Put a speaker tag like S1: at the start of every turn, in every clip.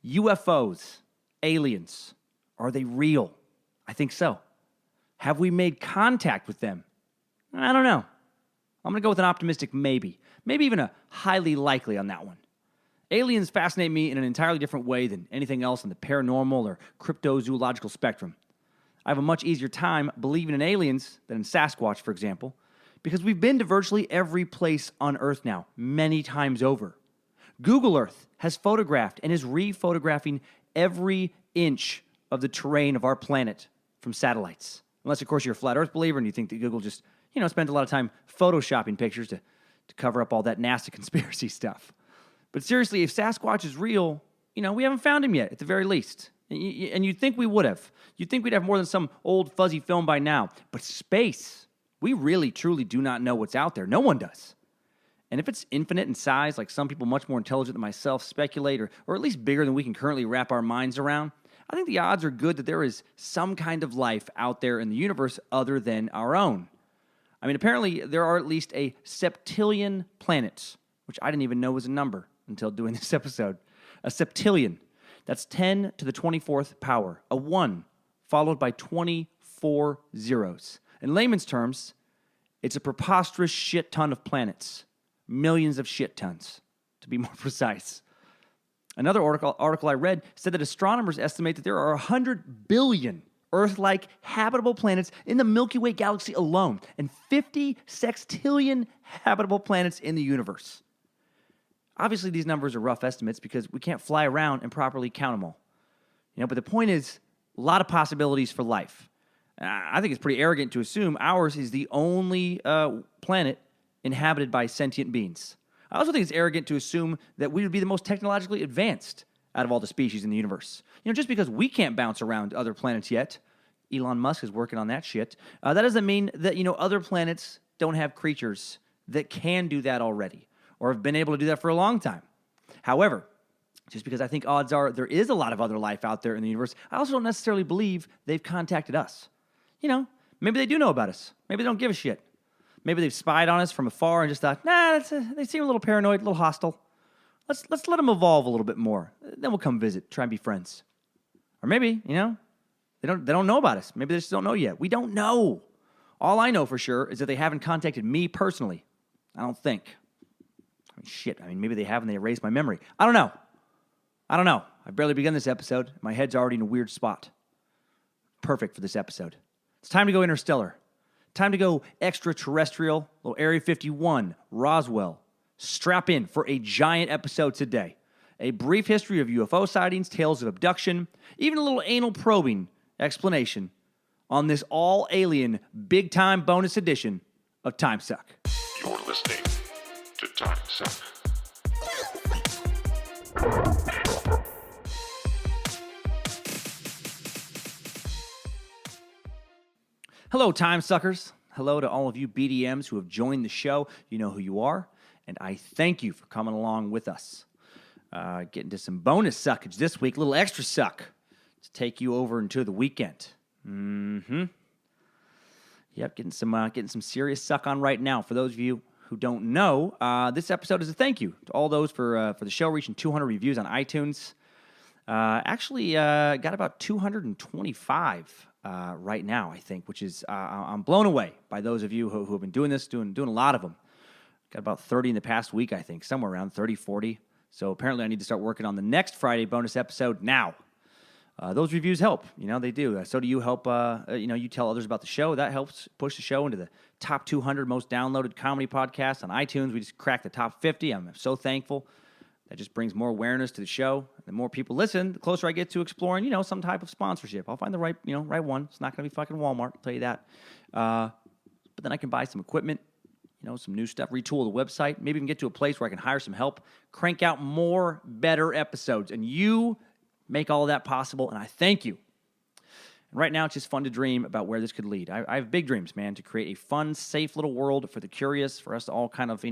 S1: UFOs, aliens, are they real? I think so. Have we made contact with them? I don't know. I'm going to go with an optimistic maybe. Maybe even a highly likely on that one. Aliens fascinate me in an entirely different way than anything else in the paranormal or cryptozoological spectrum. I have a much easier time believing in aliens than in Sasquatch, for example, because we've been to virtually every place on Earth now, many times over. Google Earth has photographed and is re-photographing every inch of the terrain of our planet from satellites. Unless, of course, you're a flat Earth believer and you think that Google just, spends a lot of time photoshopping pictures to cover up all that nasty conspiracy stuff. But seriously, if Sasquatch is real, we haven't found him yet, at the very least. And you'd think we would have. You'd think we'd have more than some old fuzzy film by now. But space, we really, truly do not know what's out there. No one does. And if it's infinite in size, like some people much more intelligent than myself speculate, or at least bigger than we can currently wrap our minds around, I think the odds are good that there is some kind of life out there in the universe other than our own. I mean, apparently there are at least a septillion planets, which I didn't even know was a number until doing this episode. A septillion. That's 10 to the 24th power. A 1 followed by 24 zeros. In layman's terms, it's a preposterous shit ton of planets. Millions of shit tons, to be more precise. Another article I read said that astronomers estimate that there are 100 billion Earth-like habitable planets in the Milky Way galaxy alone, and 50 sextillion habitable planets in the universe. Obviously, these numbers are rough estimates because we can't fly around and properly count them all. But the point is, a lot of possibilities for life. I think it's pretty arrogant to assume ours is the only planet inhabited by sentient beings. I also think it's arrogant to assume that we would be the most technologically advanced out of all the species in the universe. Just because we can't bounce around other planets yet, Elon Musk is working on that shit, that doesn't mean that, other planets don't have creatures that can do that already, or have been able to do that for a long time. However, just because I think odds are there is a lot of other life out there in the universe, I also don't necessarily believe they've contacted us. Maybe they do know about us. Maybe they don't give a shit. Maybe they've spied on us from afar and just thought, they seem a little paranoid, a little hostile. Let's let them evolve a little bit more. Then we'll come visit, try and be friends. Or maybe, they don't know about us. Maybe they just don't know yet. We don't know. All I know for sure is that they haven't contacted me personally. I don't think. Maybe they have and they erased my memory. I don't know. I've barely begun this episode. My head's already in a weird spot. Perfect for this episode. It's time to go interstellar. Time to go extraterrestrial, little Area 51, Roswell. Strap in for a giant episode today. A brief history of UFO sightings, tales of abduction, even a little anal probing explanation on this all-alien, big-time bonus edition of Timesuck.
S2: You're listening to Timesuck.
S1: Hello, Time Suckers. Hello to all of you BDMs who have joined the show. You know who you are, and I thank you for coming along with us. Getting to some bonus suckage this week, a little extra suck to take you over into the weekend. Yep, getting some serious suck on right now. For those of you who don't know, this episode is a thank you to all those for the show reaching 200 reviews on iTunes. Actually, got about 225 right now, I think, which is I'm blown away by those of you who have been doing this, doing a lot of them. Got about 30 in the past week, I think, somewhere around 30, 40. So apparently I need to start working on the next Friday bonus episode now. Those reviews help. They do. So do you help, you tell others about the show. That helps push the show into the top 200 most downloaded comedy podcasts on iTunes. We just cracked the top 50. I'm so thankful. That just brings more awareness to the show. The more people listen, the closer I get to exploring, some type of sponsorship. I'll find the right one. It's not going to be fucking Walmart, I'll tell you that. But then I can buy some equipment, some new stuff, retool the website, maybe even get to a place where I can hire some help, crank out more, better episodes. And you make all of that possible, and I thank you. And right now, it's just fun to dream about where this could lead. I have big dreams, man, to create a fun, safe little world for the curious, for us to all kind of,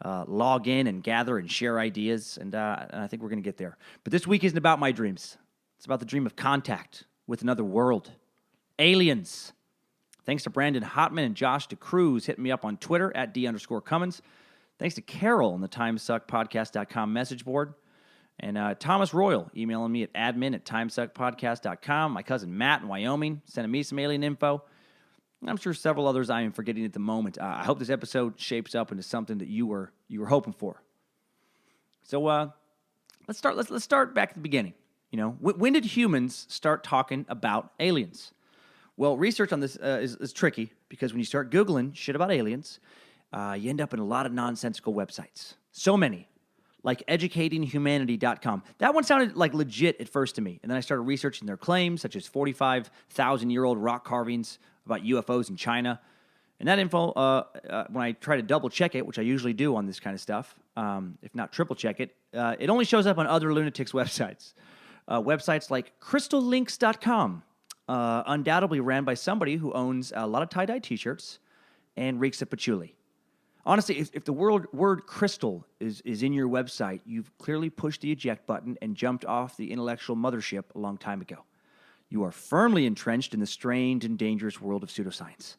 S1: log in and gather and share ideas, and I think we're going to get there. But this week isn't about my dreams. It's about the dream of contact with another world. Aliens. Thanks to Brandon Hotman and Josh DeCruz hitting me up on Twitter at @D_Cummins. Thanks to Carol on the TimesuckPodcast.com message board. And Thomas Royal emailing me at admin@timesuckpodcast.com. My cousin Matt in Wyoming sending me some alien info. And I'm sure several others I am forgetting at the moment. I hope this episode shapes up into something that you were hoping for. So let's start back at the beginning. You know, when did humans start talking about aliens? Well, research on this is tricky because when you start Googling shit about aliens, you end up in a lot of nonsensical websites. So many. Like educatinghumanity.com. That one sounded like legit at first to me. And then I started researching their claims, such as 45,000-year-old rock carvings about UFOs in China. And that info, when I try to double check it, which I usually do on this kind of stuff, if not triple check it, it only shows up on other lunatics' websites. Websites like crystallinks.com, undoubtedly ran by somebody who owns a lot of tie-dye t-shirts and reeks of patchouli. Honestly, if the word crystal is in your website, you've clearly pushed the eject button and jumped off the intellectual mothership a long time ago. You are firmly entrenched in the strange and dangerous world of pseudoscience.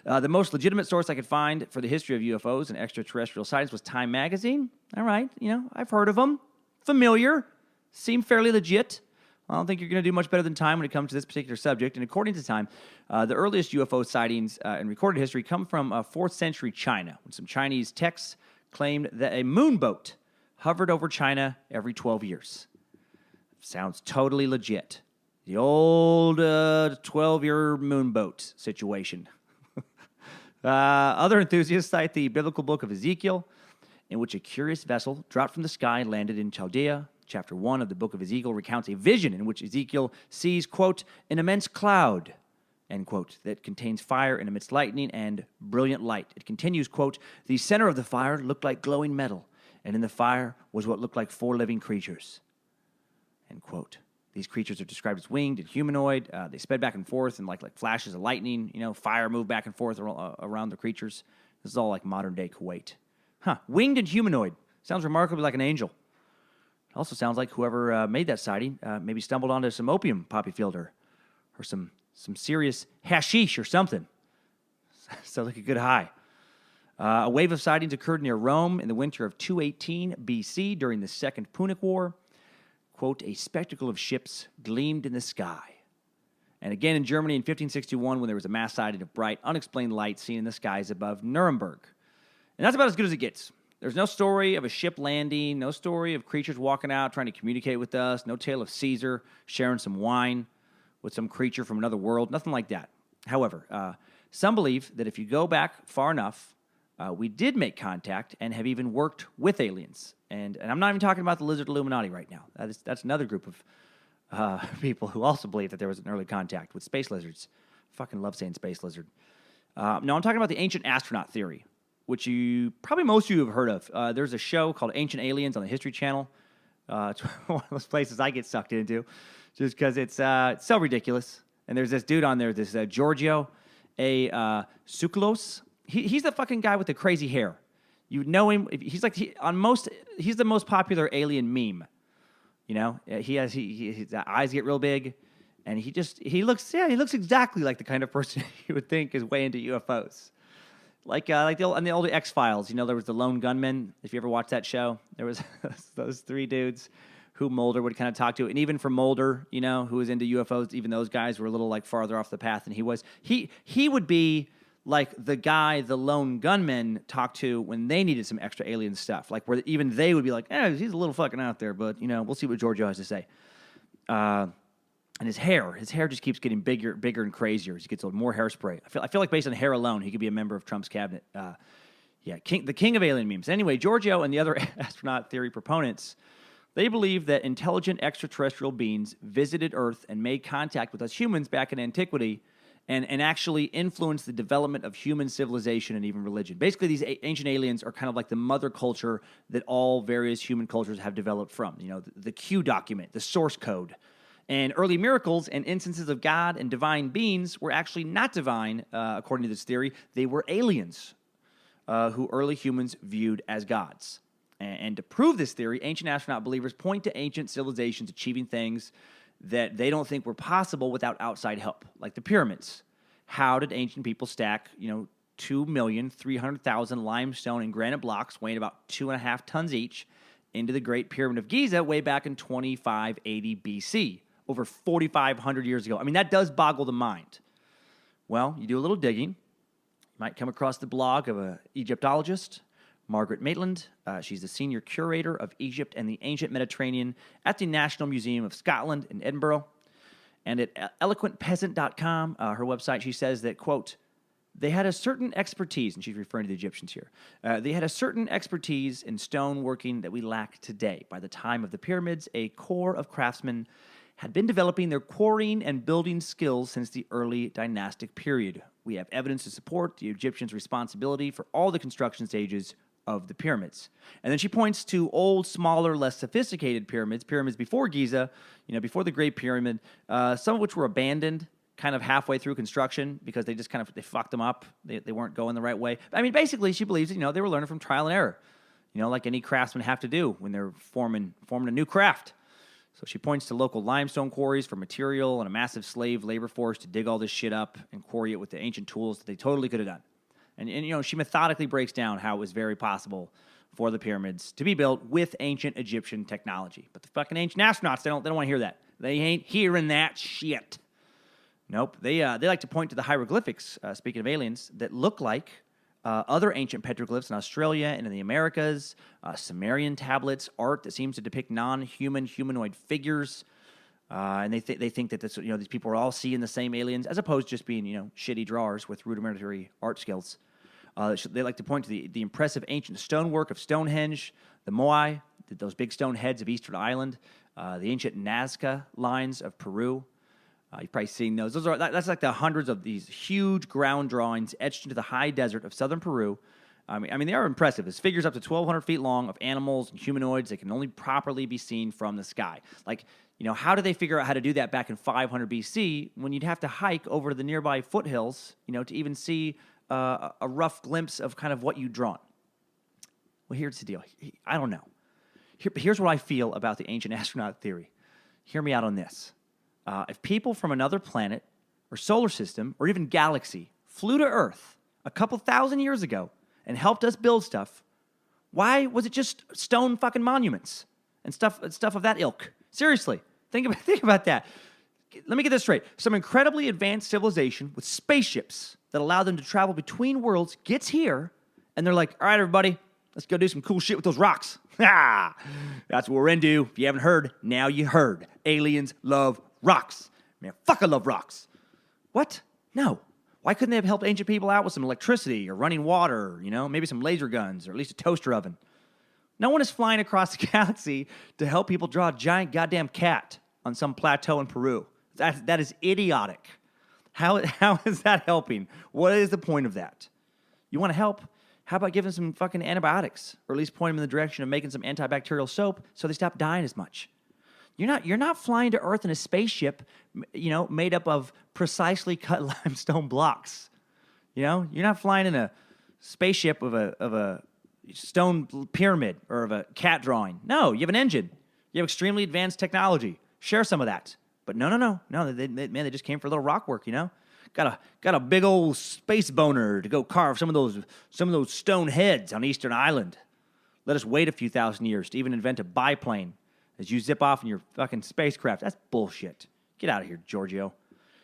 S1: The most legitimate source I could find for the history of UFOs and extraterrestrial sightings was Time magazine. All right, I've heard of them. Familiar. Seem fairly legit. I don't think you're going to do much better than Time when it comes to this particular subject. And according to Time, the earliest UFO sightings in recorded history come from 4th century China, when some Chinese texts claimed that a moonboat hovered over China every 12 years. Sounds totally legit. The old 12-year moonboat situation. Other enthusiasts cite the biblical book of Ezekiel, in which a curious vessel dropped from the sky and landed in Chaldea. Chapter 1 of the book of Ezekiel recounts a vision in which Ezekiel sees, quote, an immense cloud, end quote, that contains fire and emits lightning and brilliant light. It continues, quote, the center of the fire looked like glowing metal, and in the fire was what looked like 4 living creatures, end quote. These creatures are described as winged and humanoid. They sped back and forth and like flashes of lightning. Fire moved back and forth around the creatures. This is all like modern-day Kuwait. Winged and humanoid. Sounds remarkably like an angel. Also sounds like whoever made that sighting maybe stumbled onto some opium poppy field or some serious hashish or something. Sounds like a good high. A wave of sightings occurred near Rome in the winter of 218 BC during the Second Punic War. Quote, a spectacle of ships gleamed in the sky. And again in Germany in 1561 when there was a mass sighting of bright, unexplained light seen in the skies above Nuremberg. And that's about as good as it gets. There's no story of a ship landing, no story of creatures walking out trying to communicate with us, no tale of Caesar sharing some wine with some creature from another world, nothing like that. However, some believe that if you go back far enough, we did make contact and have even worked with aliens. And I'm not even talking about the Lizard Illuminati right now. That's another group of people who also believe that there was an early contact with space lizards. Fucking love saying space lizard. No, I'm talking about the ancient astronaut theory, which probably most of you have heard of. There's a show called Ancient Aliens on the History Channel. It's one of those places I get sucked into just because it's so ridiculous. And there's this dude on there, this Giorgio Tsoukalos. He's the fucking guy with the crazy hair. You know him. He's like he's the most popular alien meme. His eyes get real big, and he looks exactly like the kind of person you would think is way into UFOs. Like on the old X-Files, there was the lone gunman. If you ever watched that show, there was those 3 dudes who Mulder would kind of talk to. And even for Mulder, who was into UFOs, even those guys were a little farther off the path than he was. He would be like the guy the lone gunman talked to when they needed some extra alien stuff. Like where even they would be like, he's a little fucking out there, but we'll see what Giorgio has to say. And his hair just keeps getting bigger and crazier as he gets old. More hairspray. I feel like based on hair alone, he could be a member of Trump's cabinet. The king of alien memes. Anyway, Giorgio and the other astronaut theory proponents, they believe that intelligent extraterrestrial beings visited Earth and made contact with us humans back in antiquity and actually influenced the development of human civilization and even religion. Basically, these ancient aliens are kind of like the mother culture that all various human cultures have developed from. The Q document, the source code. And early miracles and instances of God and divine beings were actually not divine, according to this theory. They were aliens who early humans viewed as gods. And to prove this theory, ancient astronaut believers point to ancient civilizations achieving things that they don't think were possible without outside help, like the pyramids. How did ancient people stack, 2,300,000 limestone and granite blocks weighing about 2.5 tons each into the Great Pyramid of Giza way back in 2580 BC, over 4,500 years ago. I mean, that does boggle the mind. Well, you do a little digging. You might come across the blog of an Egyptologist, Margaret Maitland. She's the senior curator of Egypt and the ancient Mediterranean at the National Museum of Scotland in Edinburgh. And at eloquentpeasant.com, her website, she says that, quote, they had a certain expertise, and she's referring to the Egyptians here. They had a certain expertise in stone working that we lack today. By the time of the pyramids, a corps of craftsmen had been developing their quarrying and building skills since the early dynastic period. We have evidence to support the Egyptians' responsibility for all the construction stages of the pyramids. And then she points to old, smaller, less sophisticated pyramids before Giza, before the Great Pyramid, some of which were abandoned kind of halfway through construction because they just they fucked them up. They weren't going the right way. I mean, basically, she believes they were learning from trial and error, like any craftsmen have to do when they're forming a new craft. So she points to local limestone quarries for material and a massive slave labor force to dig all this shit up and quarry it with the ancient tools that they totally could have done. And she methodically breaks down how it was very possible for the pyramids to be built with ancient Egyptian technology. But the fucking ancient astronauts, they don't want to hear that. They ain't hearing that shit. Nope. They like to point to the hieroglyphics, speaking of aliens, that look like other ancient petroglyphs in Australia and in the Americas, Sumerian tablets, art that seems to depict non-human humanoid figures, and they think that these people are all seeing the same aliens, as opposed to just being shitty drawers with rudimentary art skills. They like to point to the impressive ancient stonework of Stonehenge, the Moai, those big stone heads of Eastern Ireland, the ancient Nazca lines of Peru. You've probably seen those. That's like the hundreds of these huge ground drawings etched into the high desert of southern Peru. I mean, they are impressive. It's figures up to 1,200 feet long of animals and humanoids that can only properly be seen from the sky. How did they figure out how to do that back in 500 BC when you'd have to hike over to the nearby foothills, to even see a rough glimpse of kind of what you'd drawn? Well, here's the deal. I don't know. Here's what I feel about the ancient astronaut theory. Hear me out on this. If people from another planet or solar system or even galaxy flew to Earth a couple thousand years ago and helped us build stuff, why was it just stone fucking monuments and stuff of that ilk? Seriously, think about that. Let me get this straight. Some incredibly advanced civilization with spaceships that allow them to travel between worlds gets here, and they're like, all right, everybody, let's go do some cool shit with those rocks. That's what we're into. If you haven't heard, now you heard. Aliens love rocks. Man, fuck, I love rocks. What? No. Why couldn't they have helped ancient people out with some electricity or running water, maybe some laser guns or at least a toaster oven? No one is flying across the galaxy to help people draw a giant goddamn cat on some plateau in Peru. That is idiotic. How is that helping? What is the point of that? You want to help? How about giving some fucking antibiotics, or at least point them in the direction of making some antibacterial soap so they stop dying as much? You're not flying to Earth in a spaceship, made up of precisely cut limestone blocks. You're not flying in a spaceship of a stone pyramid or of a cat drawing. No, you have an engine. You have extremely advanced technology. Share some of that. But no. They just came for a little rock work. Got a big old space boner to go carve some of those stone heads on Eastern Island. Let us wait a few thousand years to even invent a biplane as you zip off in your fucking spacecraft. That's bullshit. Get out of here, Giorgio.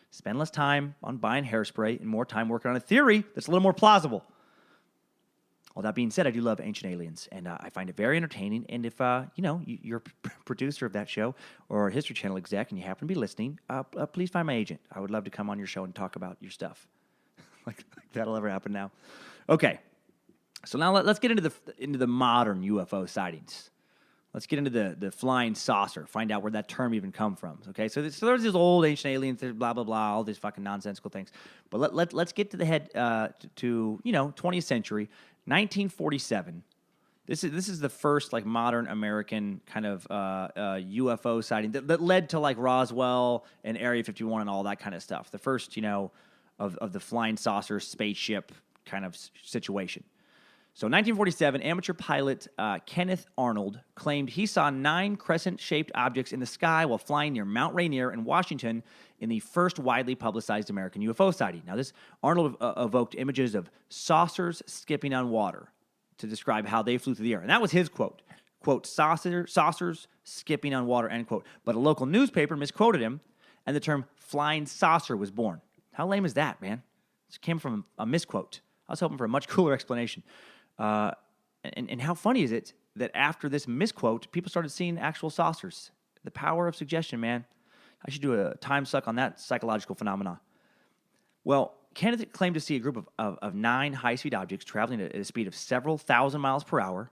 S1: Spend less time on buying hairspray and more time working on a theory that's a little more plausible. All that being said, I do love Ancient Aliens, and I find it very entertaining. And if you're a producer of that show or a History Channel exec and you happen to be listening, please find my agent. I would love to come on your show and talk about your stuff. like that'll ever happen now. Okay, so now let's get into the modern UFO sightings. Let's get into the flying saucer. Find out where that term even come from. Okay, so there's these old ancient aliens. There's blah blah blah, all these fucking nonsensical things. But let's get to the head to 20th century. 1947. This is the first modern American kind of UFO sighting that led to Roswell and Area 51 and all that kind of stuff. The first of the flying saucer spaceship kind of situation. So 1947, amateur pilot Kenneth Arnold claimed he saw 9 crescent-shaped objects in the sky while flying near Mount Rainier in Washington in the first widely publicized American UFO sighting. Now, this Arnold evoked images of saucers skipping on water to describe how they flew through the air. And that was his quote. quote, saucers skipping on water, end quote. But a local newspaper misquoted him, and the term flying saucer was born. How lame is that, man? This came from a misquote. I was hoping for a much cooler explanation. And how funny is it that after this misquote, people started seeing actual saucers? The power of suggestion, man. I should do a time suck on that psychological phenomena. Well, Canada claimed to see a group of 9 high-speed objects traveling at a speed of several thousand miles per hour.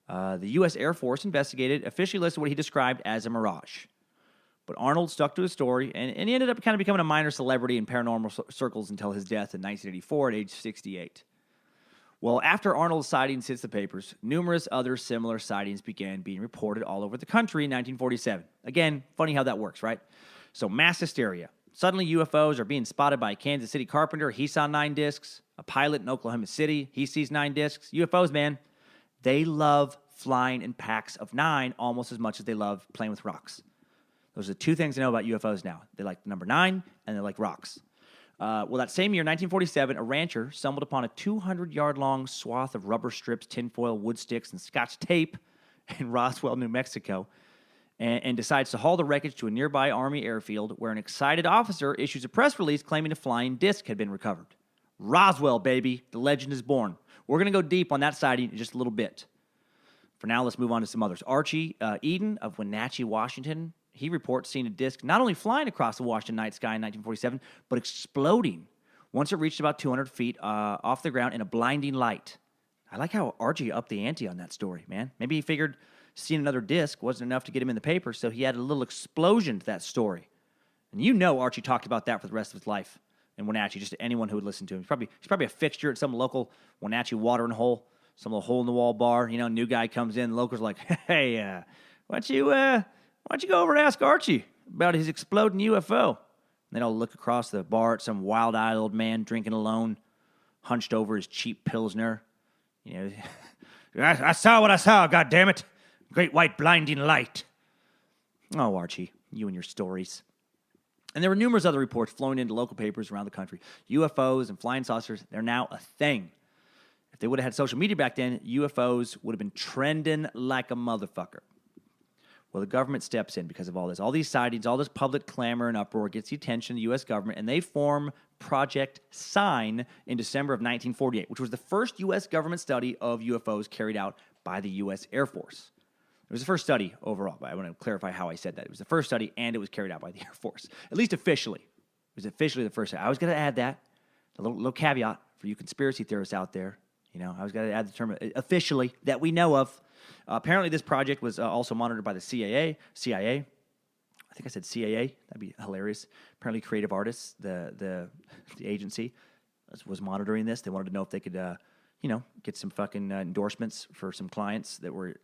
S1: The U.S. Air Force investigated, officially listed what he described as a mirage. But Arnold stuck to his story, and he ended up kind of becoming a minor celebrity in paranormal circles until his death in 1984 at age 68. Well, after Arnold's sightings hits the papers, numerous other similar sightings began being reported all over the country in 1947. Again, funny how that works, right? So mass hysteria. Suddenly UFOs are being spotted by a Kansas City carpenter. He saw 9 discs. A pilot in Oklahoma City, he sees 9 discs. UFOs, man, they love flying in packs of 9 almost as much as they love playing with rocks. Those are the 2 things I know about UFOs now. They like the number 9, and they like rocks. Well, that same year, 1947, a rancher stumbled upon a 200-yard-long swath of rubber strips, tinfoil, wood sticks, and Scotch tape in Roswell, New Mexico, and decides to haul the wreckage to a nearby Army airfield where an excited officer issues a press release claiming a flying disc had been recovered. Roswell, baby. The legend is born. We're going to go deep on that sighting in just a little bit. For now, let's move on to some others. Archie Eden of Wenatchee, Washington, he reports seeing a disc not only flying across the Washington night sky in 1947, but exploding once it reached about 200 feet off the ground in a blinding light. I like how Archie upped the ante on that story, man. Maybe he figured seeing another disc wasn't enough to get him in the paper, so he added a little explosion to that story. And you know Archie talked about that for the rest of his life in Wenatchee, just to anyone who would listen to him. He's probably a fixture at some local Wenatchee watering hole, some little hole-in-the-wall bar. You know, new guy comes in, the locals are like, hey, why don't you go over and ask Archie about his exploding UFO? And they all look across the bar at some wild-eyed old man drinking alone, hunched over his cheap Pilsner. You know, I saw what I saw, goddammit. Great white blinding light. Oh, Archie, you and your stories. And there were numerous other reports flowing into local papers around the country. UFOs and flying saucers, they're now a thing. If they would have had social media back then, UFOs would have been trending like a motherfucker. Well, the government steps in because of all this. All these sightings, all this public clamor and uproar gets the attention of the U.S. government, and they form Project Sign in December of 1948, which was the first U.S. government study of UFOs carried out by the U.S. Air Force. It was the first study overall, but I want to clarify how I said that. It was the first study, and it was carried out by the Air Force, at least officially. It was officially the first study. I was going to add that, a little caveat for you conspiracy theorists out there. You know, I was going to add the term officially that we know of. Apparently, this project was also monitored by the CIA. I think I said CAA. That'd be hilarious. Apparently, Creative Artists, the agency, was monitoring this. They wanted to know if they could, get some fucking endorsements for some clients that were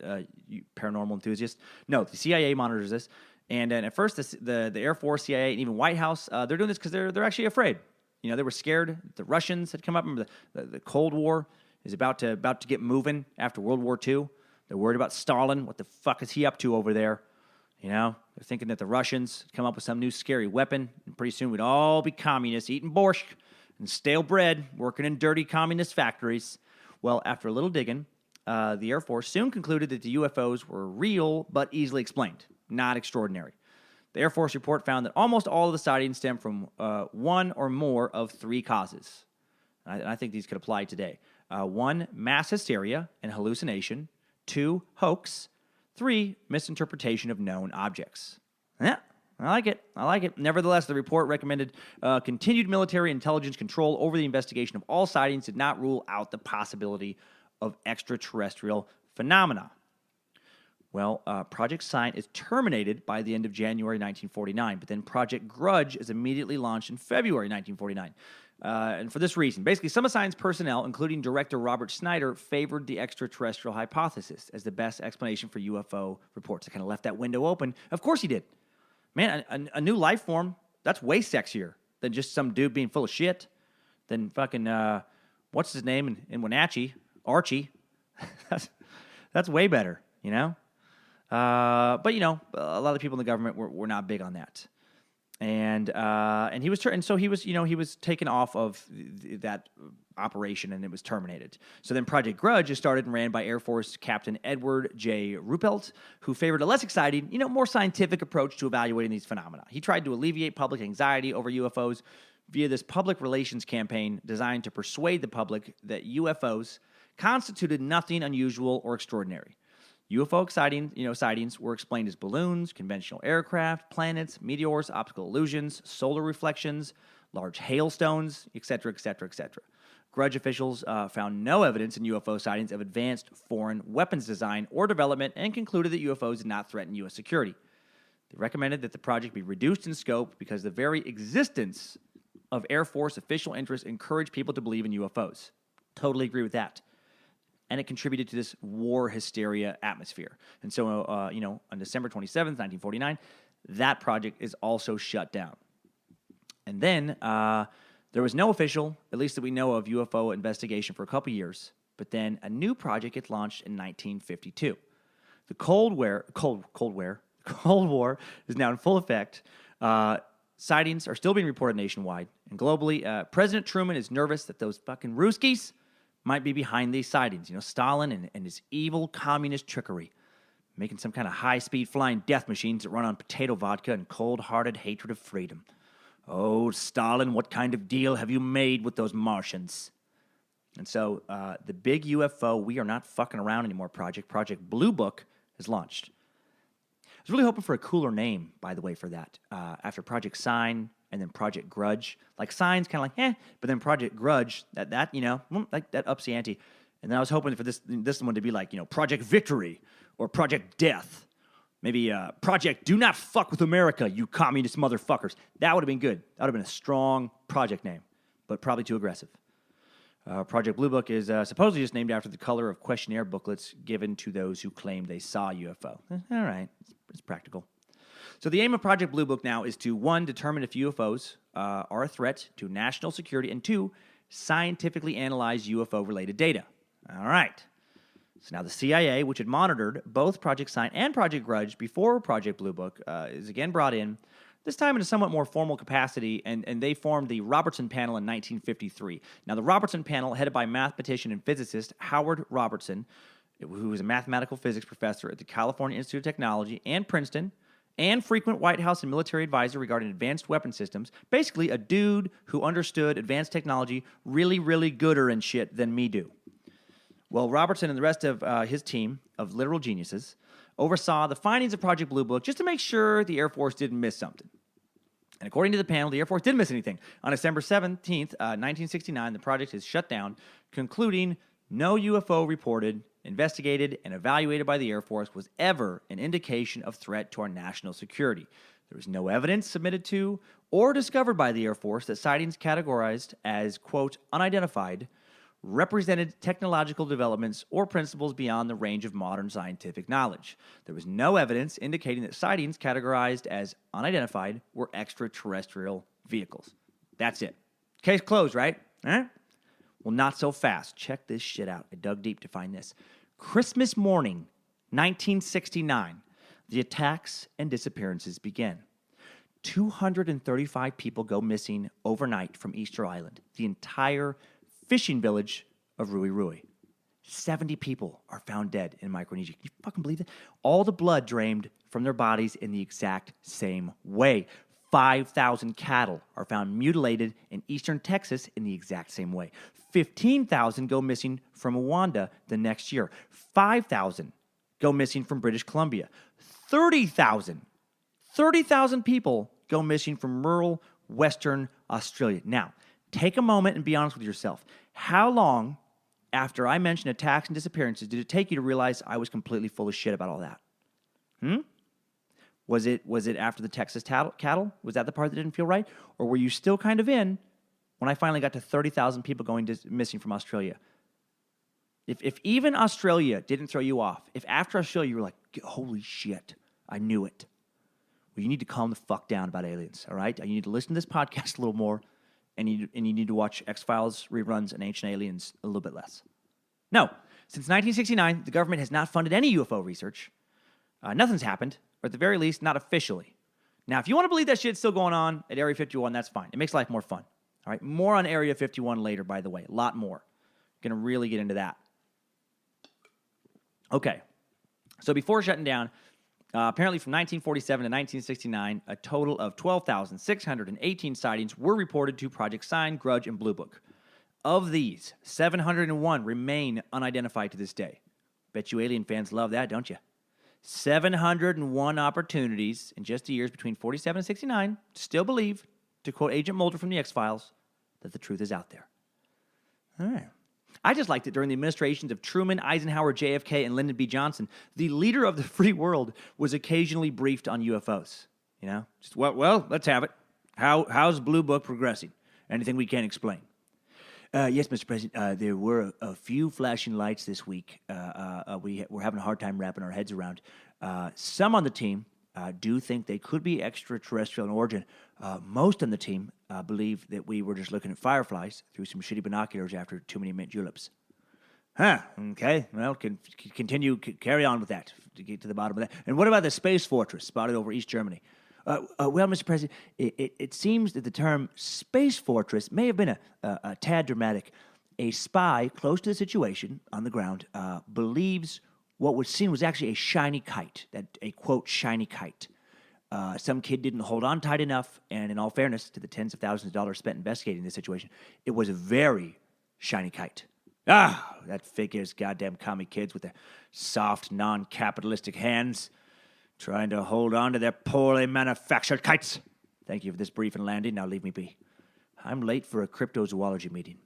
S1: paranormal enthusiasts. No, the CIA monitors this. And at first, the Air Force, CIA, and even White House, they're doing this because they're actually afraid. You know, they were scared. The Russians had come up. Remember, the Cold War is about to get moving after World War II. They're worried about Stalin. What the fuck is he up to over there? You know, they're thinking that the Russians come up with some new scary weapon, and pretty soon we'd all be communists, eating borscht and stale bread, working in dirty communist factories. Well, after a little digging, the Air Force soon concluded that the UFOs were real but easily explained, not extraordinary. The Air Force report found that almost all of the sightings stem from one or more of 3 causes. I think these could apply today. 1, mass hysteria and hallucination. 2, hoax. 3, misinterpretation of known objects. Yeah, I like it. Nevertheless, the report recommended continued military intelligence control over the investigation of all sightings, did not rule out the possibility of extraterrestrial phenomena. Well, Project Sign is terminated by the end of January 1949, but then Project Grudge is immediately launched in February 1949. And for this reason, basically, some of Sign's personnel, including director Robert Snyder, favored the extraterrestrial hypothesis as the best explanation for UFO reports. They kind of left that window open. Of course he did. Man, a new life form, that's way sexier than just some dude being full of shit. Than fucking, what's his name in Wenatchee? Archie. That's way better, you know? But, you know, a lot of people in the government were not big on that. And he was so he was taken off of that operation, and it was terminated. So then Project Grudge is started and ran by Air Force Captain Edward J. Ruppelt, who favored a less exciting, more scientific approach to evaluating these phenomena. He tried to alleviate public anxiety over UFOs via this public relations campaign designed to persuade the public that UFOs constituted nothing unusual or extraordinary. UFO sightings were explained as balloons, conventional aircraft, planets, meteors, optical illusions, solar reflections, large hailstones, etc., etc., etc. Grudge officials found no evidence in UFO sightings of advanced foreign weapons design or development and concluded that UFOs did not threaten U.S. security. They recommended that the project be reduced in scope because the very existence of Air Force official interest encouraged people to believe in UFOs. Totally agree with that. And it contributed to this war hysteria atmosphere. And so, on December 27th, 1949, that project is also shut down. And then there was no official, at least that we know of, UFO investigation for a couple years. But then a new project gets launched in 1952. The Cold War is now in full effect. Sightings are still being reported nationwide. And globally, President Truman is nervous that those fucking Ruskies might be behind these sightings. Stalin and his evil communist trickery, making some kind of high-speed flying death machines that run on potato vodka and cold-hearted hatred of freedom. Oh, Stalin, what kind of deal have you made with those Martians? And so the big UFO We Are Not Fucking Around Anymore Project Blue Book, is launched. I was really hoping for a cooler name, by the way, for that. After Project Sign and then Project Grudge. Like Sign's kind of like, but then Project Grudge, that ups the ante. And then I was hoping for this one to be like, Project Victory or Project Death. Maybe Project Do Not Fuck with America, you communist motherfuckers. That would have been good. That would have been a strong project name, but probably too aggressive. Project Blue Book is supposedly just named after the color of questionnaire booklets given to those who claim they saw UFO. All right, it's practical. So the aim of Project Blue Book now is to, 1, determine if UFOs are a threat to national security, and 2, scientifically analyze UFO-related data. All right. So now the CIA, which had monitored both Project Sign and Project Grudge before Project Blue Book, is again brought in, this time in a somewhat more formal capacity, and they formed the Robertson Panel in 1953. Now, the Robertson Panel, headed by mathematician and physicist Howard Robertson, who was a mathematical physics professor at the California Institute of Technology and Princeton, and frequent White House and military advisor regarding advanced weapon systems, basically a dude who understood advanced technology really, really gooder and shit than me do. Well, Robertson and the rest of his team of literal geniuses oversaw the findings of Project Blue Book just to make sure the Air Force didn't miss something. And according to the panel, the Air Force didn't miss anything. On December 17th, 1969, the project is shut down, concluding no UFO reported, investigated, and evaluated by the Air Force was ever an indication of threat to our national security. There was no evidence submitted to or discovered by the Air Force that sightings categorized as, quote, unidentified, represented technological developments or principles beyond the range of modern scientific knowledge. There was no evidence indicating that sightings categorized as unidentified were extraterrestrial vehicles. That's it. Case closed, right? Huh? Well, not so fast. Check this shit out. I dug deep to find this. Christmas morning, 1969, the attacks and disappearances begin. 235 people go missing overnight from Easter Island. The entire fishing village of Rui Rui. 70 people are found dead in Micronesia. Can you fucking believe that? All the blood drained from their bodies in the exact same way. 5,000 cattle are found mutilated in eastern Texas in the exact same way. 15,000 go missing from Rwanda the next year. 5,000 go missing from British Columbia. 30,000 people go missing from rural Western Australia. Now, take a moment and be honest with yourself. How long after I mentioned attacks and disappearances did it take you to realize I was completely full of shit about all that? Was it after the Texas cattle? Was that the part that didn't feel right? Or were you still kind of in when I finally got to 30,000 people going missing from Australia? If even Australia didn't throw you off, if after Australia you were like, holy shit, I knew it. Well, you need to calm the fuck down about aliens, all right? You need to listen to this podcast a little more, and you need to watch X-Files reruns and Ancient Aliens a little bit less. No, since 1969, the government has not funded any UFO research. Nothing's happened, or at the very least, not officially. Now, if you want to believe that shit's still going on at Area 51, that's fine. It makes life more fun. All right, more on Area 51 later, by the way. A lot more. Going to really get into that. Okay, so before shutting down, apparently from 1947 to 1969, a total of 12,618 sightings were reported to Project Sign, Grudge, and Blue Book. Of these, 701 remain unidentified to this day. Bet you alien fans love that, don't you? 701 opportunities in just the years between 47 and 69 to still believe, to quote Agent Mulder from the X-Files, that the truth is out there. All right. I just liked it during the administrations of Truman, Eisenhower, JFK, and Lyndon B. Johnson. The leader of the free world was occasionally briefed on UFOs. You know, just well, let's have it. How's Blue Book progressing? Anything we can't explain? Yes, Mr. President. There were a few flashing lights this week. We're having a hard time wrapping our heads around. Some on the team do think they could be extraterrestrial in origin. Most on the team believe that we were just looking at fireflies through some shitty binoculars after too many mint juleps. Huh, okay. Well, carry on with that to get to the bottom of that. And what about the space fortress spotted over East Germany? Well, Mr. President, it seems that the term space fortress may have been a tad dramatic. A spy close to the situation on the ground believes what was seen was actually a shiny kite, a quote, shiny kite. Some kid didn't hold on tight enough, and in all fairness to the tens of thousands of dollars spent investigating this situation, it was a very shiny kite. That figures goddamn commie kids with their soft, non-capitalistic hands trying to hold on to their poorly manufactured kites. Thank you for this brief and landing. Now leave me be. I'm late for a cryptozoology meeting.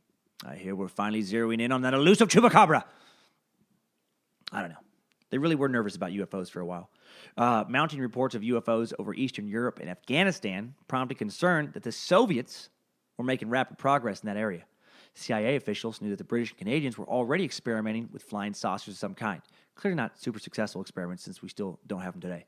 S1: I hear we're finally zeroing in on that elusive chupacabra. I don't know. They really were nervous about UFOs for a while. Mounting reports of UFOs over Eastern Europe and Afghanistan prompted concern that the Soviets were making rapid progress in that area. CIA officials knew that the British and Canadians were already experimenting with flying saucers of some kind. Clearly not super successful experiments since we still don't have them today.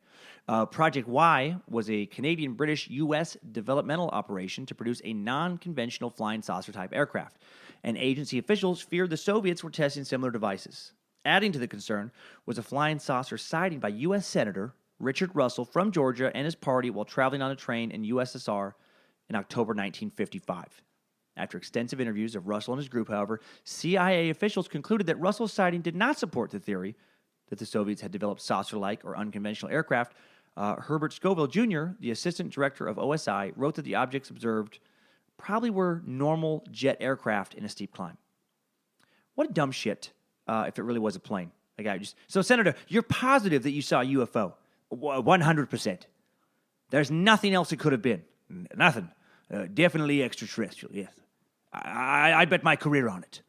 S1: Project Y was a Canadian-British-U.S. developmental operation to produce a non-conventional flying saucer-type aircraft, and agency officials feared the Soviets were testing similar devices. Adding to the concern was a flying saucer sighting by U.S. Senator Richard Russell from Georgia and his party while traveling on a train in USSR in October 1955. After extensive interviews of Russell and his group, however, CIA officials concluded that Russell's sighting did not support the theory that the Soviets had developed saucer-like or unconventional aircraft. Herbert Scoville Jr., the assistant director of OSI, wrote that the objects observed probably were normal jet aircraft in a steep climb. What a dumb shit if it really was a plane. So, Senator, you're positive that you saw a UFO? 100%. There's nothing else it could have been. Nothing. Definitely extraterrestrial, yes. I bet my career on it.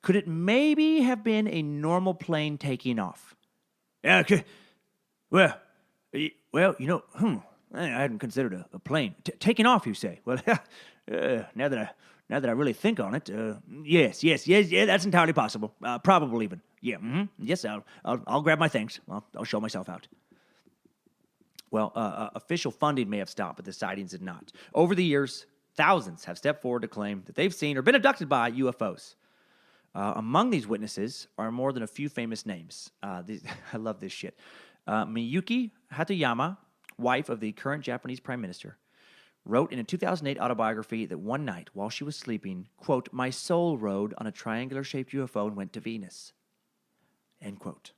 S1: Could it maybe have been a normal plane taking off? Yeah, okay. Well, I hadn't considered a plane. Taking off, you say? Well, now that I really think on it, yes, that's entirely possible. Probable even. Yeah, yes, I'll grab my things. I'll show myself out. Well, official funding may have stopped, but the sightings did not. Over the years, thousands have stepped forward to claim that they've seen or been abducted by UFOs. Among these witnesses are more than a few famous names. I love this shit. Miyuki Hatoyama, wife of the current Japanese prime minister, wrote in a 2008 autobiography that one night while she was sleeping, quote, "My soul rode on a triangular-shaped UFO and went to Venus," end quote.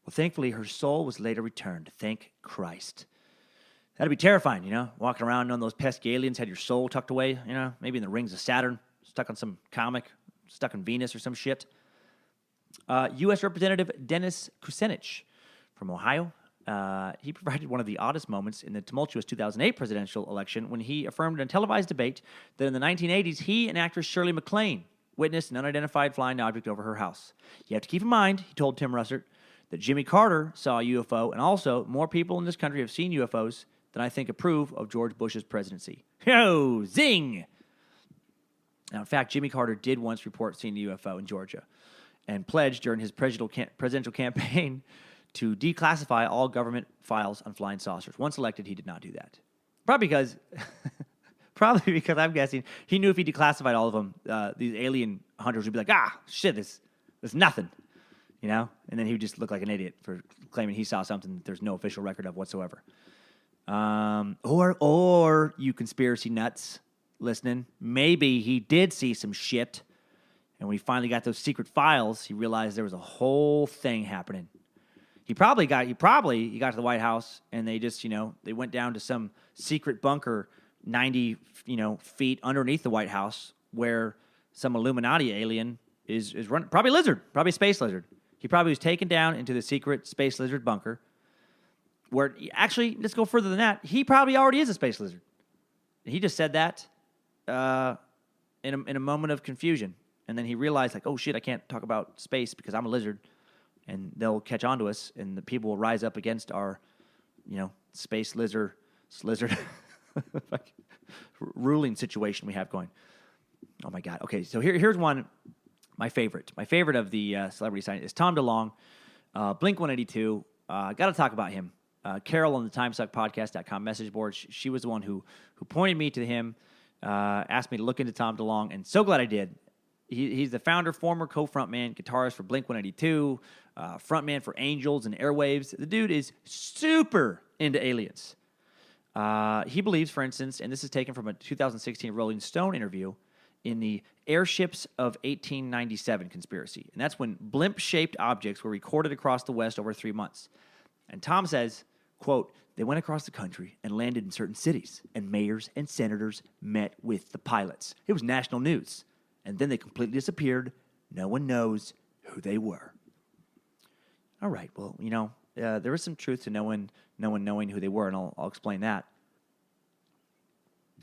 S1: Well, thankfully, her soul was later returned. Thank Christ. That'd be terrifying, walking around knowing those pesky aliens had your soul tucked away, maybe in the rings of Saturn, stuck on some comic, stuck in Venus or some shit. U.S. Representative Dennis Kucinich from Ohio, he provided one of the oddest moments in the tumultuous 2008 presidential election when he affirmed in a televised debate that in the 1980s, he and actress Shirley MacLaine witnessed an unidentified flying object over her house. You have to keep in mind, he told Tim Russert, that Jimmy Carter saw a UFO, and also more people in this country have seen UFOs than I think approve of George Bush's presidency. Yo, zing! Now, in fact, Jimmy Carter did once report seeing a UFO in Georgia and pledged during his presidential campaign to declassify all government files on flying saucers. Once elected, he did not do that. Probably because I'm guessing he knew if he declassified all of them, these alien hunters would be like, shit, there's nothing. And then he would just look like an idiot for claiming he saw something that there's no official record of whatsoever. Or you conspiracy nuts listening, maybe he did see some shit, and when he finally got those secret files, he realized there was a whole thing happening. He probably got to the White House, and they just, they went down to some secret bunker 90, feet underneath the White House where some Illuminati alien is running, probably a lizard, probably a space lizard. He probably was taken down into the secret space lizard bunker where, actually, let's go further than that. He probably already is a space lizard. He just said that in a moment of confusion. And then he realized, like, oh, shit, I can't talk about space because I'm a lizard. And they'll catch on to us, and the people will rise up against our, space lizard ruling situation we have going. Oh, my God. Okay, so here's one, my favorite. My favorite of the celebrity signing is Tom DeLonge, Blink-182. Got to talk about him. Carol on the TimesuckPodcast.com message board, she was the one who pointed me to him, asked me to look into Tom DeLonge, and so glad I did. He's the founder, former co-frontman, guitarist for Blink-182, frontman for Angels and Airwaves. The dude is super into aliens. He believes, for instance, and this is taken from a 2016 Rolling Stone interview, in the airships of 1897 conspiracy. And that's when blimp-shaped objects were recorded across the West over 3 months. And Tom says, quote, they went across the country and landed in certain cities, and mayors and senators met with the pilots. It was national news. And then they completely disappeared. No one knows who they were. All right, well, there is some truth to no one knowing who they were, and I'll explain that.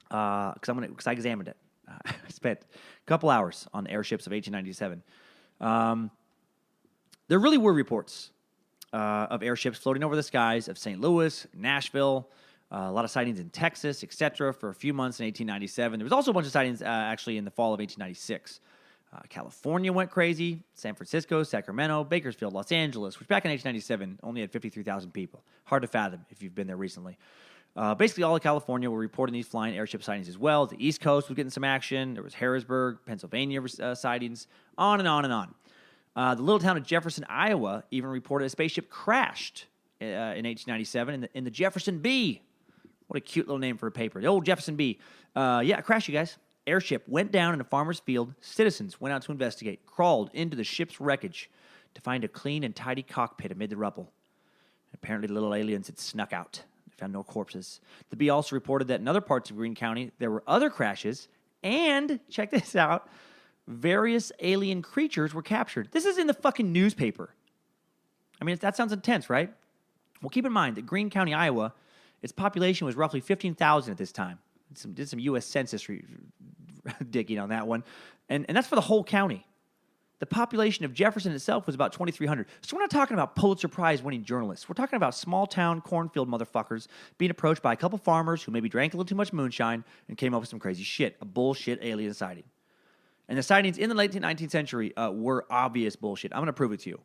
S1: Because I examined it. I spent a couple hours on the airships of 1897. There really were reports of airships floating over the skies of St. Louis, Nashville, a lot of sightings in Texas, etc. for a few months in 1897. There was also a bunch of sightings actually in the fall of 1896. California went crazy, San Francisco, Sacramento, Bakersfield, Los Angeles, which back in 1897 only had 53,000 people. Hard to fathom if you've been there recently. Basically, all of California were reporting these flying airship sightings as well. The East Coast was getting some action. There was Harrisburg, Pennsylvania sightings, on and on and on. The little town of Jefferson, Iowa, even reported a spaceship crashed in 1897 in the Jefferson Bee. What a cute little name for a paper. The old Jefferson Bee. It crashed, you guys. Airship went down in a farmer's field. Citizens went out to investigate, crawled into the ship's wreckage to find a clean and tidy cockpit amid the rubble. Apparently, the little aliens had snuck out. They found no corpses. The Bee also reported that in other parts of Greene County, there were other crashes, and, check this out, various alien creatures were captured. This is in the fucking newspaper. I mean, that sounds intense, right? Well, keep in mind that Greene County, Iowa, its population was roughly 15,000 at this time. Did some U.S. Census digging on that one. And that's for the whole county. The population of Jefferson itself was about 2,300. So we're not talking about Pulitzer Prize winning journalists. We're talking about small-town cornfield motherfuckers being approached by a couple farmers who maybe drank a little too much moonshine and came up with some crazy shit, a bullshit alien sighting. And the sightings in the late 19th century were obvious bullshit. I'm going to prove it to you.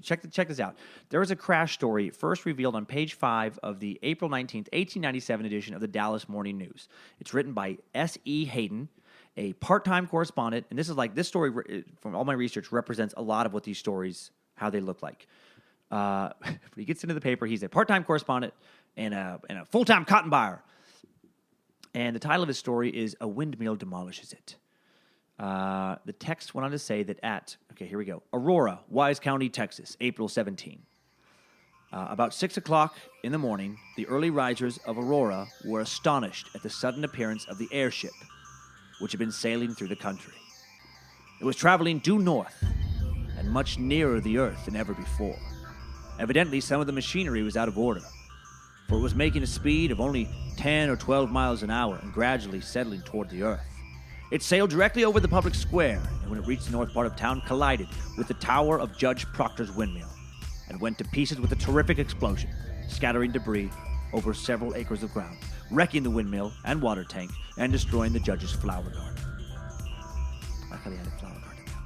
S1: Check this out. There was a crash story first revealed on page 5 of the April 19th, 1897 edition of the Dallas Morning News. It's written by S.E. Hayden, a part-time correspondent. And this story, from all my research, represents a lot of what these stories, how they look like. When he gets into the paper, he's a part-time correspondent and a full-time cotton buyer. And the title of his story is A Windmill Demolishes It. The text went on to say that here we go. Aurora, Wise County, Texas, April 17. About 6 o'clock in the morning, the early risers of Aurora were astonished at the sudden appearance of the airship, which had been sailing through the country. It was traveling due north and much nearer the earth than ever before. Evidently, some of the machinery was out of order, for it was making a speed of only 10 or 12 miles an hour and gradually settling toward the earth. It sailed directly over the public square, and when it reached the north part of town, collided with the tower of Judge Proctor's windmill, and went to pieces with a terrific explosion, scattering debris over several acres of ground, wrecking the windmill and water tank, and destroying the judge's flower garden. I like how they had a flower garden now.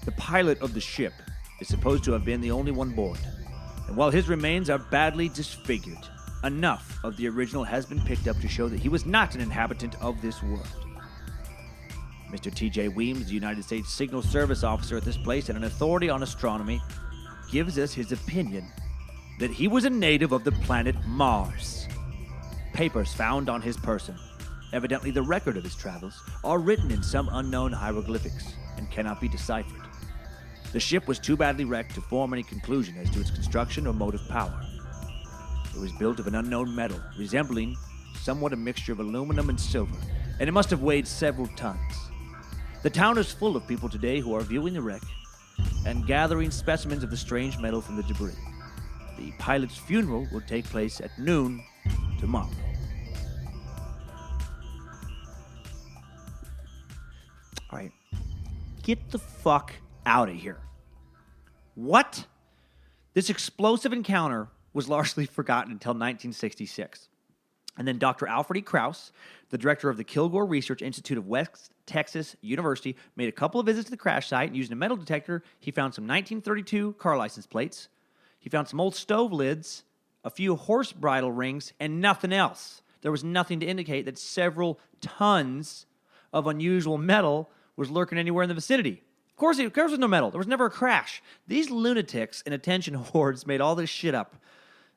S1: The pilot of the ship is supposed to have been the only one aboard, and while his remains are badly disfigured, enough of the original has been picked up to show that he was not an inhabitant of this world. Mr. T.J. Weems, the United States Signal Service officer at this place and an authority on astronomy, gives us his opinion that he was a native of the planet Mars. Papers found on his person, evidently the record of his travels, are written in some unknown hieroglyphics and cannot be deciphered. The ship was too badly wrecked to form any conclusion as to its construction or motive power. It was built of an unknown metal, resembling somewhat a mixture of aluminum and silver, and it must have weighed several tons. The town is full of people today who are viewing the wreck and gathering specimens of the strange metal from the debris. The pilot's funeral will take place at noon tomorrow. All right, get the fuck out of here. What? This explosive encounter was largely forgotten until 1966. And then Dr. Alfred E. Krauss, the director of the Kilgore Research Institute of West Texas University, made a couple of visits to the crash site, and using a metal detector, he found some 1932 car license plates. He found some old stove lids, a few horse bridle rings, and nothing else. There was nothing to indicate that several tons of unusual metal was lurking anywhere in the vicinity. Of course, there was no metal. There was never a crash. These lunatics and attention whores made all this shit up.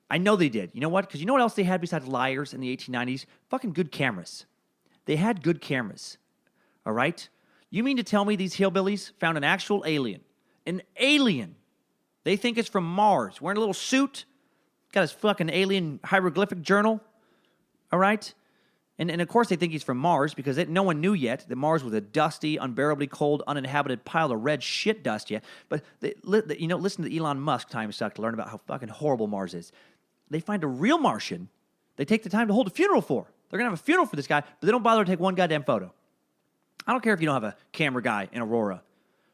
S1: I know they did. You know what? Because you know what else they had besides liars in the 1890s? Fucking good cameras. They had good cameras. All right? You mean to tell me these hillbillies found an actual alien? An alien. They think it's from Mars. Wearing a little suit. Got his fucking alien hieroglyphic journal. All right? And of course they think he's from Mars because no one knew yet that Mars was a dusty, unbearably cold, uninhabited pile of red shit dust yet. But, listen to Elon Musk Timesuck to learn about how fucking horrible Mars is. They find a real Martian they take the time to hold a funeral for. They're going to have a funeral for this guy, but they don't bother to take one goddamn photo. I don't care if you don't have a camera guy in Aurora,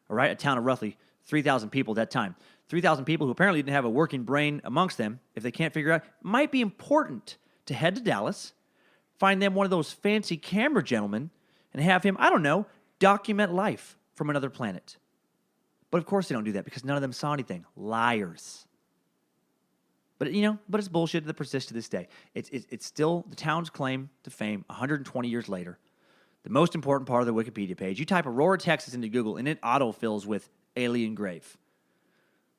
S1: all right? A town of roughly 3,000 people at that time. 3,000 people who apparently didn't have a working brain amongst them. If they can't figure out, it might be important to head to Dallas, find them one of those fancy camera gentlemen, and have him, I don't know, document life from another planet. But of course they don't do that because none of them saw anything. Liars. But it's bullshit that persists to this day. It's still the town's claim to fame 120 years later. The most important part of the Wikipedia page. You type Aurora, Texas into Google, and it autofills with alien grave.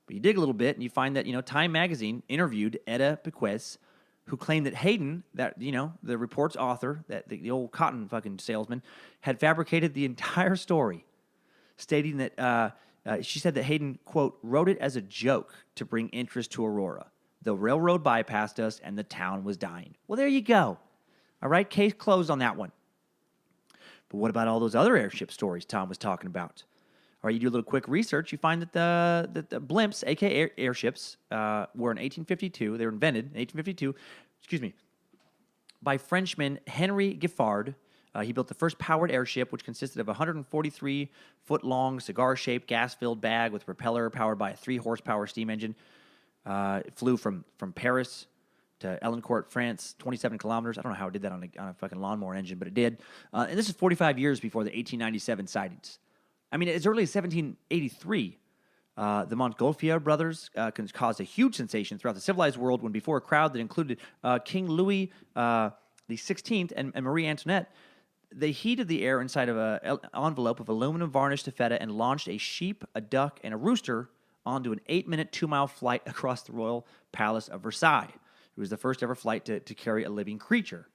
S1: But you dig a little bit, and you find that, Time magazine interviewed Etta Bequez, who claimed that Hayden, the report's author, that the old cotton fucking salesman, had fabricated the entire story, stating that she said that Hayden, quote, wrote it as a joke to bring interest to Aurora. The railroad bypassed us, and the town was dying. Well, there you go. All right, case closed on that one. But what about all those other airship stories Tom was talking about? All right, you do a little quick research, you find that the blimps, a.k.a. airships, were in 1852. They were invented in 1852, by Frenchman Henry Giffard. He built the first powered airship, which consisted of a 143-foot-long, cigar-shaped, gas-filled bag with a propeller powered by a 3-horsepower steam engine. It flew from Paris to Elincourt, France, 27 kilometers. I don't know how it did that on a fucking lawnmower engine, but it did. And this is 45 years before the 1897 sightings. I mean, as early as 1783, the Montgolfier brothers caused a huge sensation throughout the civilized world when, before a crowd that included King Louis the 16th and Marie Antoinette, they heated the air inside of an envelope of aluminum varnished taffeta and launched a sheep, a duck, and a rooster onto an 8-minute, 2-mile flight across the royal palace of Versailles. It was the first ever flight to carry a living creature.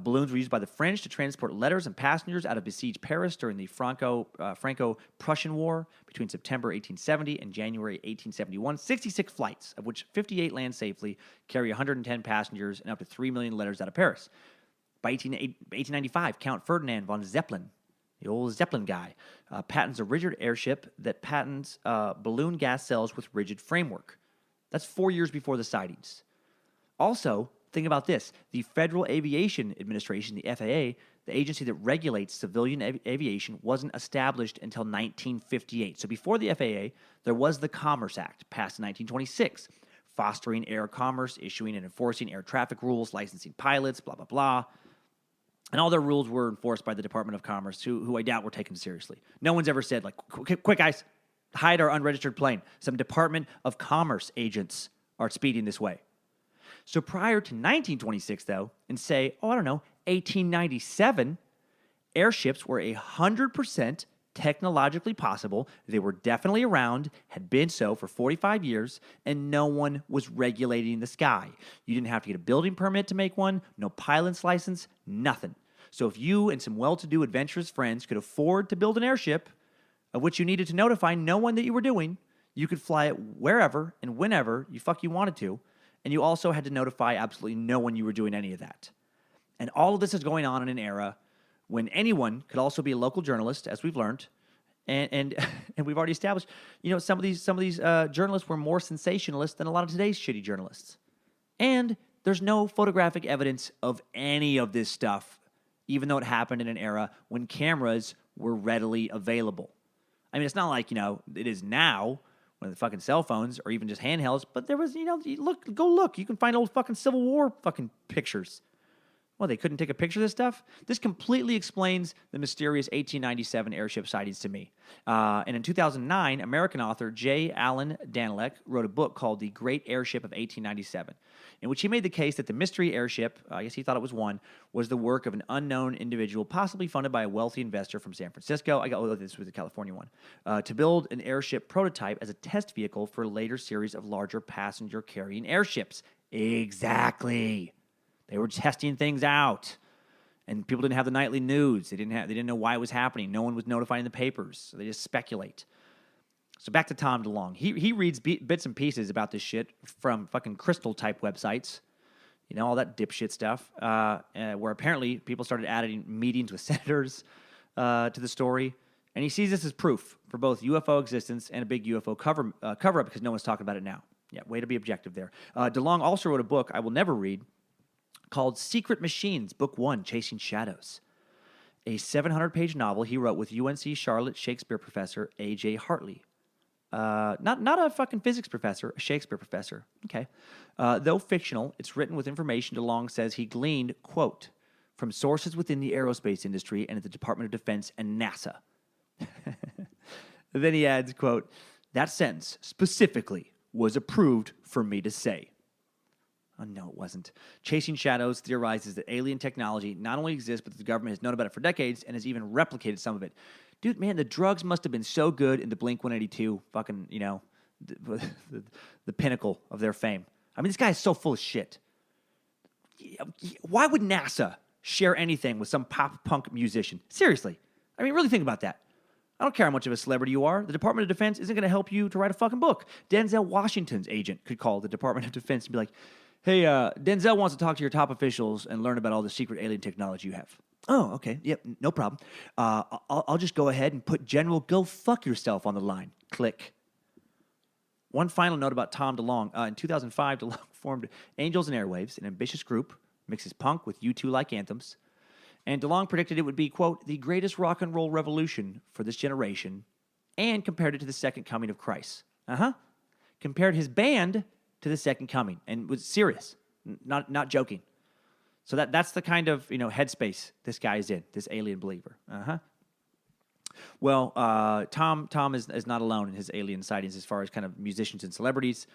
S1: Balloons were used by the French to transport letters and passengers out of besieged Paris during the Franco-Prussian War between September 1870 and January 1871. 66 flights, of which 58 land safely, carry 110 passengers and up to 3 million letters out of Paris. By 1895, Count Ferdinand von Zeppelin, the old Zeppelin guy, patents a rigid airship that patents balloon gas cells with rigid framework. That's 4 years before the sightings. Also, think about this. The Federal Aviation Administration, the FAA, the agency that regulates civilian aviation, wasn't established until 1958. So before the FAA, there was the Commerce Act, passed in 1926, fostering air commerce, issuing and enforcing air traffic rules, licensing pilots, blah, blah, blah. And all their rules were enforced by the Department of Commerce, who I doubt were taken seriously. No one's ever said, quick guys, hide our unregistered plane. Some Department of Commerce agents are speeding this way. So prior to 1926, though, in say, 1897, airships were 100% technologically possible. They were definitely around, had been so for 45 years, and no one was regulating the sky. You didn't have to get a building permit to make one, no pilot's license, nothing. So if you and some well-to-do adventurous friends could afford to build an airship, of which you needed to notify no one that you were doing, you could fly it wherever and whenever you wanted to, and you also had to notify absolutely no one you were doing any of that. And all of this is going on in an era when anyone could also be a local journalist, as we've learned, and we've already established, some of these journalists were more sensationalist than a lot of today's shitty journalists. And there's no photographic evidence of any of this stuff, even though it happened in an era when cameras were readily available. I mean, it's not like, it is now when the fucking cell phones or even just handhelds, but there was, go look. You can find old fucking Civil War fucking pictures. Well, they couldn't take a picture of this stuff? This completely explains the mysterious 1897 airship sightings to me. And in 2009, American author J. Allen Danilek wrote a book called The Great Airship of 1897, in which he made the case that the mystery airship, I guess he thought it was one, was the work of an unknown individual, possibly funded by a wealthy investor from San Francisco. This was the California one, to build an airship prototype as a test vehicle for a later series of larger passenger-carrying airships. Exactly. They were testing things out, and people didn't have the nightly news. They didn't know why it was happening. No one was notifying the papers, so they just speculate. So back to Tom DeLonge. He reads bits and pieces about this shit from fucking crystal type websites, all that dipshit stuff, where apparently people started adding meetings with senators to the story, and he sees this as proof for both UFO existence and a big UFO cover up because no one's talking about it now. Yeah, way to be objective there. DeLonge also wrote a book I will never read, called Secret Machines, Book 1, Chasing Shadows, a 700-page novel he wrote with UNC Charlotte Shakespeare professor A.J. Hartley. Not a fucking physics professor, a Shakespeare professor. Okay. Though fictional, it's written with information DeLonge says he gleaned, quote, from sources within the aerospace industry and at the Department of Defense and NASA. Then he adds, quote, that sentence specifically was approved for me to say. Oh, no, it wasn't. Chasing Shadows theorizes that alien technology not only exists, but that the government has known about it for decades and has even replicated some of it. Dude, man, the drugs must have been so good in the Blink-182 fucking, the pinnacle of their fame. I mean, this guy is so full of shit. Why would NASA share anything with some pop-punk musician? Seriously. I mean, really think about that. I don't care how much of a celebrity you are. The Department of Defense isn't going to help you to write a fucking book. Denzel Washington's agent could call the Department of Defense and be like, hey, Denzel wants to talk to your top officials and learn about all the secret alien technology you have. Oh, okay. Yep, no problem. I'll just go ahead and put General Go Fuck Yourself on the line. Click. One final note about Tom DeLonge. In 2005, DeLonge formed Angels and Airwaves, an ambitious group, mixes punk with U2-like anthems. And DeLonge predicted it would be, quote, the greatest rock and roll revolution for this generation, and compared it to the second coming of Christ. Compared his band to the second coming, and was serious, not joking. So that's the kind of headspace this guy is in, this alien believer. Well, Tom is not alone in his alien sightings as far as kind of musicians and celebrities.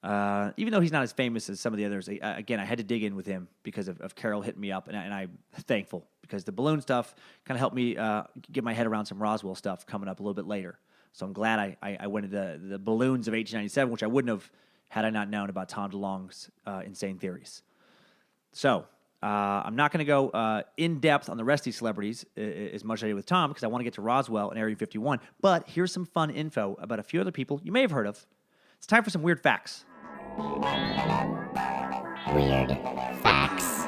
S1: Even though he's not as famous as some of the others, again, I had to dig in with him because of Carol hitting me up, and I'm thankful because the balloon stuff kind of helped me get my head around some Roswell stuff coming up a little bit later. So I'm glad I went into the balloons of 1897, which I wouldn't have had I not known about Tom DeLonge's insane theories. So I'm not going to go in depth on the rest of these celebrities as much as I did with Tom because I want to get to Roswell and Area 51. But here's some fun info about a few other people you may have heard of. It's time for some weird facts.
S3: Weird facts.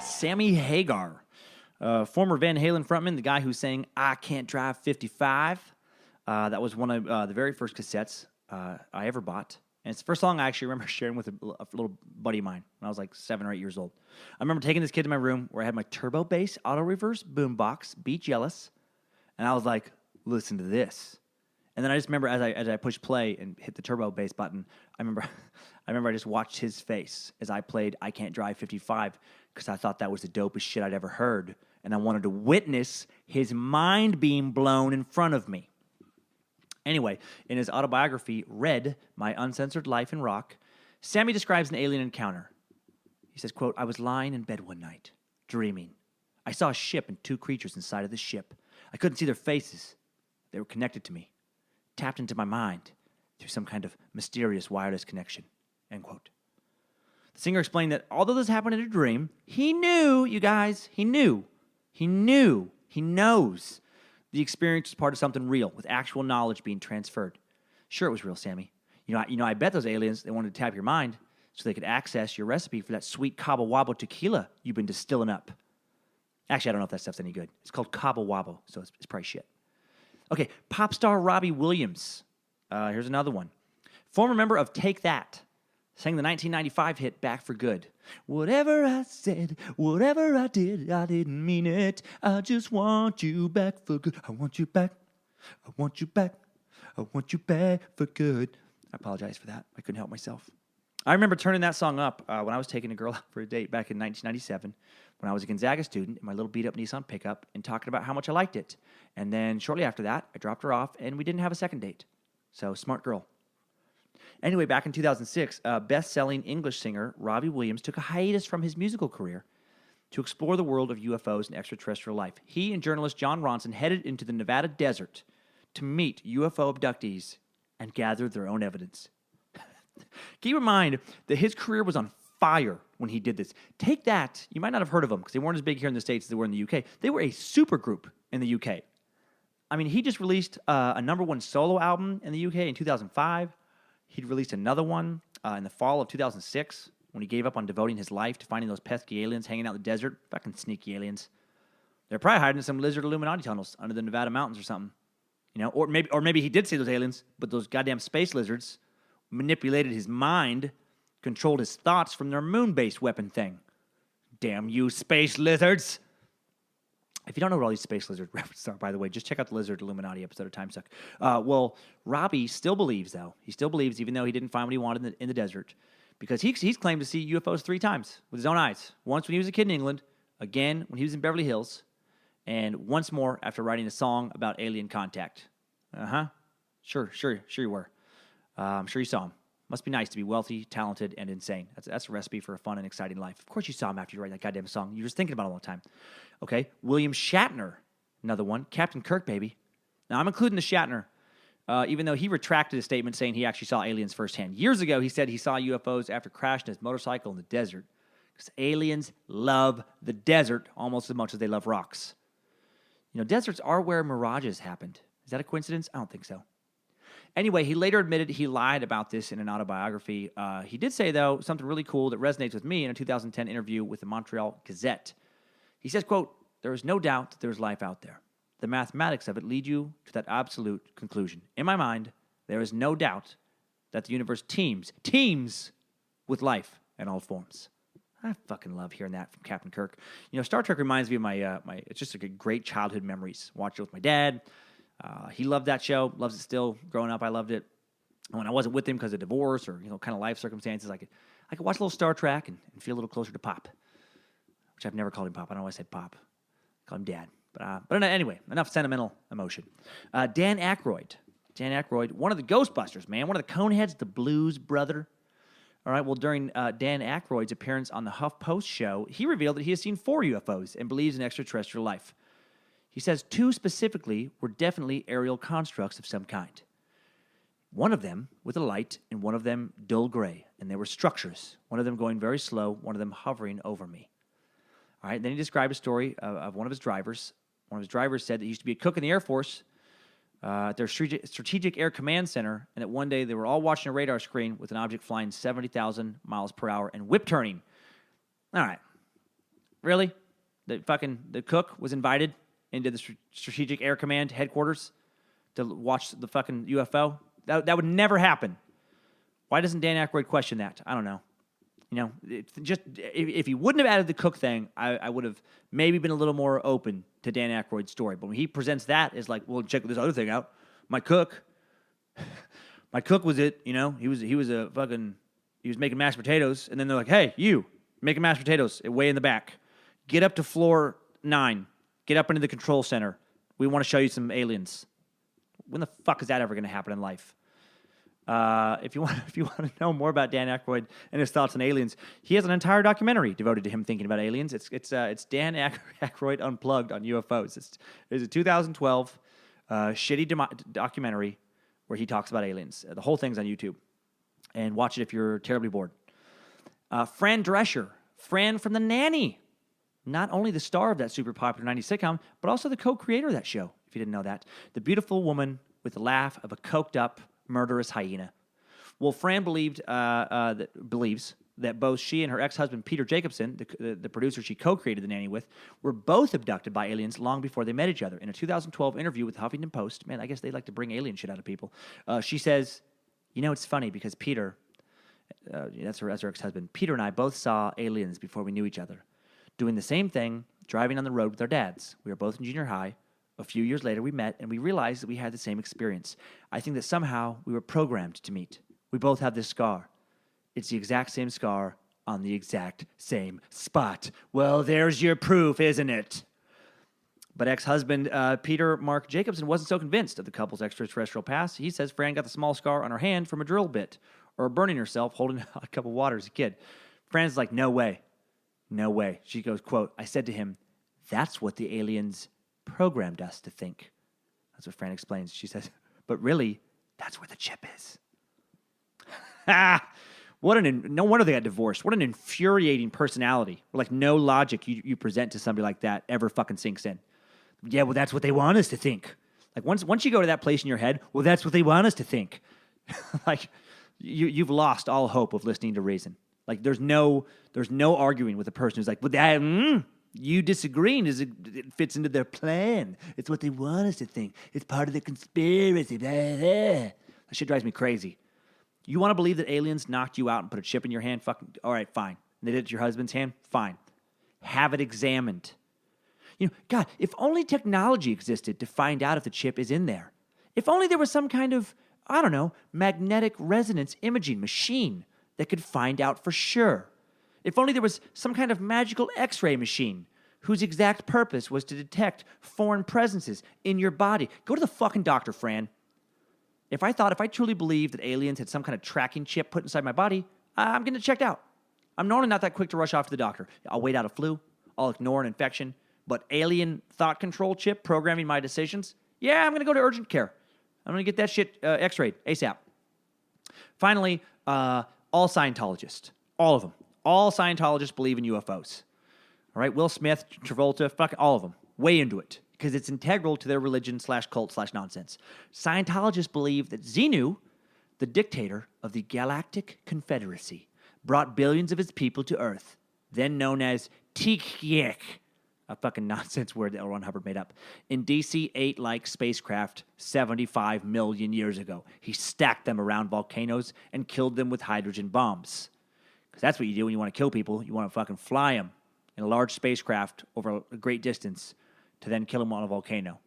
S1: Sammy Hagar, former Van Halen frontman, the guy who sang I Can't Drive 55. That was one of the very first cassettes I ever bought. And it's the first song I actually remember sharing with a little buddy of mine when I was like 7 or 8 years old. I remember taking this kid to my room where I had my turbo bass auto reverse boombox, Beat Jealous, and I was like, listen to this. And then I just remember as I pushed play and hit the turbo bass button, I remember I just watched his face as I played I Can't Drive 55 because I thought that was the dopest shit I'd ever heard, and I wanted to witness his mind being blown in front of me. Anyway, in his autobiography, Red, My Uncensored Life in Rock, Sammy describes an alien encounter. He says, quote, I was lying in bed one night, dreaming. I saw a ship and two creatures inside of the ship. I couldn't see their faces. They were connected to me, tapped into my mind through some kind of mysterious wireless connection, end quote. The singer explained that although this happened in a dream, he knew, you guys, he knows the experience was part of something real with actual knowledge being transferred. Sure, it was real, Sammy. I bet those aliens, they wanted to tap your mind so they could access your recipe for that sweet Cabo Wabo tequila you've been distilling up. Actually, I don't know if that stuff's any good. It's called Cabo Wabo, so it's probably shit. Okay, pop star Robbie Williams. Here's another one. Former member of Take That. Sang the 1995 hit Back for Good. Whatever I said, whatever I didn't mean it. I just want you back for good. I want you back. I want you back. I want you back for good. I apologize for that. I couldn't help myself. I remember turning that song up when I was taking a girl out for a date back in 1997 when I was a Gonzaga student in my little beat-up Nissan pickup and talking about how much I liked it. And then shortly after that, I dropped her off and we didn't have a second date. So, smart girl. Anyway, back in 2006, best-selling English singer Robbie Williams took a hiatus from his musical career to explore the world of UFOs and extraterrestrial life. He and journalist John Ronson headed into the Nevada desert to meet UFO abductees and gather their own evidence. Keep in mind that his career was on fire when he did this. Take That, you might not have heard of them because they weren't as big here in the States as they were in the UK. They were a supergroup in the UK. I mean, he just released a #1 solo album in the UK in 2005. He'd released another one in the fall of 2006 when he gave up on devoting his life to finding those pesky aliens hanging out in the desert. Fucking sneaky aliens. They're probably hiding in some lizard Illuminati tunnels under the Nevada mountains or something. Or maybe he did see those aliens, but those goddamn space lizards manipulated his mind, controlled his thoughts from their moon-based weapon thing. Damn you, space lizards! If you don't know what all these space lizard references are, by the way, just check out the Lizard Illuminati episode of Timesuck. Well, Robbie still believes, though. He still believes, even though he didn't find what he wanted in the desert, because he's claimed to see UFOs 3 times with his own eyes. Once when he was a kid in England, again when he was in Beverly Hills, and once more after writing a song about alien contact. Sure you were. I'm sure you saw him. Must be nice to be wealthy, talented, and insane. That's a recipe for a fun and exciting life. Of course you saw him after you write that goddamn song. You were just thinking about it all the time. Okay, William Shatner, another one. Captain Kirk, baby. Now, I'm including the Shatner, even though he retracted his statement saying he actually saw aliens firsthand. Years ago, he said he saw UFOs after crashing his motorcycle in the desert. Because aliens love the desert almost as much as they love rocks. Deserts are where mirages happened. Is that a coincidence? I don't think so. Anyway, he later admitted he lied about this in an autobiography. He did say, though, something really cool that resonates with me in a 2010 interview with the Montreal Gazette. He says, quote, "There is no doubt that there is life out there. The mathematics of it lead you to that absolute conclusion. In my mind, there is no doubt that the universe teems with life in all forms." I fucking love hearing that from Captain Kirk. Star Trek reminds me of my it's just like great childhood memories. Watched it with my dad. He loved that show, loves it still. Growing up, I loved it. And when I wasn't with him because of divorce or kind of life circumstances, I could watch a little Star Trek and feel a little closer to Pop, which I've never called him Pop. I don't know why I said Pop. I call him Dad. But anyway, enough sentimental emotion. Dan Aykroyd, one of the Ghostbusters, man, one of the Coneheads, the Blues Brother. All right, well, during Dan Aykroyd's appearance on the HuffPost show, he revealed that he has seen 4 UFOs and believes in extraterrestrial life. He says 2 specifically were definitely aerial constructs of some kind. One of them with a light and one of them dull gray, and they were structures, one of them going very slow, one of them hovering over me. All right, then he described a story of one of his drivers. One of his drivers said that he used to be a cook in the Air Force at their Strategic Air Command Center, and that one day they were all watching a radar screen with an object flying 70,000 miles per hour and whip turning. All right. Really? The cook was invited into the Strategic Air Command headquarters to watch the fucking UFO? That would never happen. Why doesn't Dan Aykroyd question that? I don't know. If he wouldn't have added the cook thing, I would have maybe been a little more open to Dan Aykroyd's story. But when he presents that as like, well, check this other thing out. My cook was it. He was making mashed potatoes, and then they're like, hey, you making mashed potatoes way in the back. Get up to floor 9. Get up into the control center. We want to show you some aliens. When the fuck is that ever going to happen in life? If you want to know more about Dan Aykroyd and his thoughts on aliens, he has an entire documentary devoted to him thinking about aliens. It's Dan Aykroyd Unplugged on UFOs. It's a 2012 shitty documentary where he talks about aliens. The whole thing's on YouTube, and watch it if you're terribly bored. Fran Drescher, Fran from The Nanny, not only the star of that super popular 90s sitcom, but also the co-creator of that show. If you didn't know that, the beautiful woman with the laugh of a coked-up murderous hyena. Well, Fran believes that both she and her ex-husband Peter Jacobson, the producer she co-created The Nanny with, were both abducted by aliens long before they met each other. In a 2012 interview with Huffington Post, man, I guess they like to bring alien shit out of people. She says, it's funny because Peter, that's her ex-husband, Peter and I both saw aliens before we knew each other, doing the same thing, driving on the road with our dads. We were both in junior high. A few years later, we met, and we realized that we had the same experience. I think that somehow we were programmed to meet. We both have this scar. It's the exact same scar on the exact same spot. Well, there's your proof, isn't it? But ex-husband Peter Mark Jacobson wasn't so convinced of the couple's extraterrestrial past. He says Fran got the small scar on her hand from a drill bit or burning herself holding a cup of water as a kid. Fran's like, no way. No way. She goes, quote, I said to him, that's what the aliens programmed us to think. That's what Fran explains. She says, but really, that's where the chip is. No wonder they got divorced. What an infuriating personality. Like, no logic you present to somebody like that ever fucking sinks in. Yeah, well, that's what they want us to think. Like, once you go to that place in your head, well, that's what they want us to think. Like, you've lost all hope of listening to reason. Like, there's no arguing with a person who's like, well, you disagreeing it fits into their plan. It's what they want us to think. It's part of the conspiracy. Blah, blah. That shit drives me crazy. You want to believe that aliens knocked you out and put a chip in your hand? Fucking, all right, fine. And they did it to your husband's hand? Fine. Have it examined. God, if only technology existed to find out if the chip is in there. If only there was some kind of, magnetic resonance imaging machine that could find out for sure. If only there was some kind of magical X-ray machine whose exact purpose was to detect foreign presences in your body. Go to the fucking doctor, Fran. If I truly believed that aliens had some kind of tracking chip put inside my body, I'm getting it checked out. I'm normally not that quick to rush off to the doctor. I'll wait out a flu. I'll ignore an infection. But alien thought control chip programming my decisions? Yeah, I'm going to go to urgent care. I'm going to get that shit X-rayed ASAP. Finally, all Scientologists. All of them. All Scientologists believe in UFOs. All right, Will Smith, Travolta, fuck all of them. Way into it because it's integral to their religion /cult/nonsense. Scientologists believe that Xenu, the dictator of the Galactic Confederacy, brought billions of his people to Earth, then known as Tikik, a fucking nonsense word that L. Ron Hubbard made up, in DC-8-like spacecraft 75 million years ago. He stacked them around volcanoes and killed them with hydrogen bombs. Because that's what you do when you want to kill people. You want to fucking fly them in a large spacecraft over a great distance to then kill them on a volcano.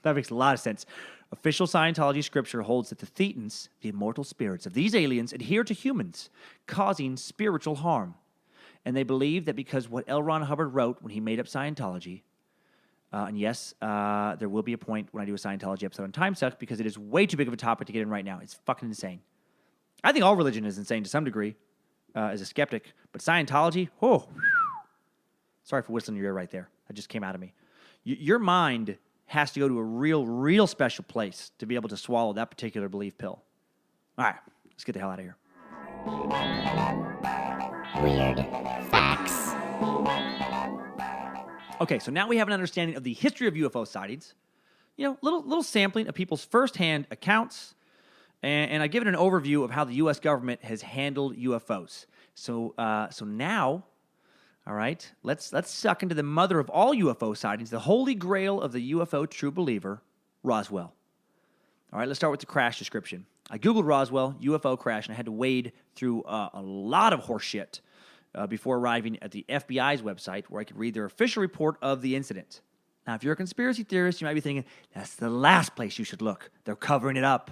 S1: That makes a lot of sense. Official Scientology scripture holds that the Thetans, the immortal spirits of these aliens, adhere to humans, causing spiritual harm. And they believe that because what L. Ron Hubbard wrote when he made up Scientology, and yes, there will be a point when I do a Scientology episode on Timesuck because it is way too big of a topic to get in right now. It's fucking insane. I think all religion is insane to some degree. As a skeptic, but Scientology, sorry for whistling your ear right there. That just came out of me. Your mind has to go to a real special place to be able to swallow that particular belief pill. All right, let's get the hell out of here.
S3: Weird facts.
S1: Okay, so now we have an understanding of the history of UFO sightings. Little sampling of people's firsthand accounts. And I give it an overview of how the U.S. government has handled UFOs. So now, all right, let's suck into the mother of all UFO sightings, the holy grail of the UFO true believer, Roswell. All right, let's start with the crash description. I Googled Roswell, UFO crash, and I had to wade through a lot of horse shit before arriving at the FBI's website where I could read their official report of the incident. Now, if you're a conspiracy theorist, you might be thinking, that's the last place you should look. They're covering it up.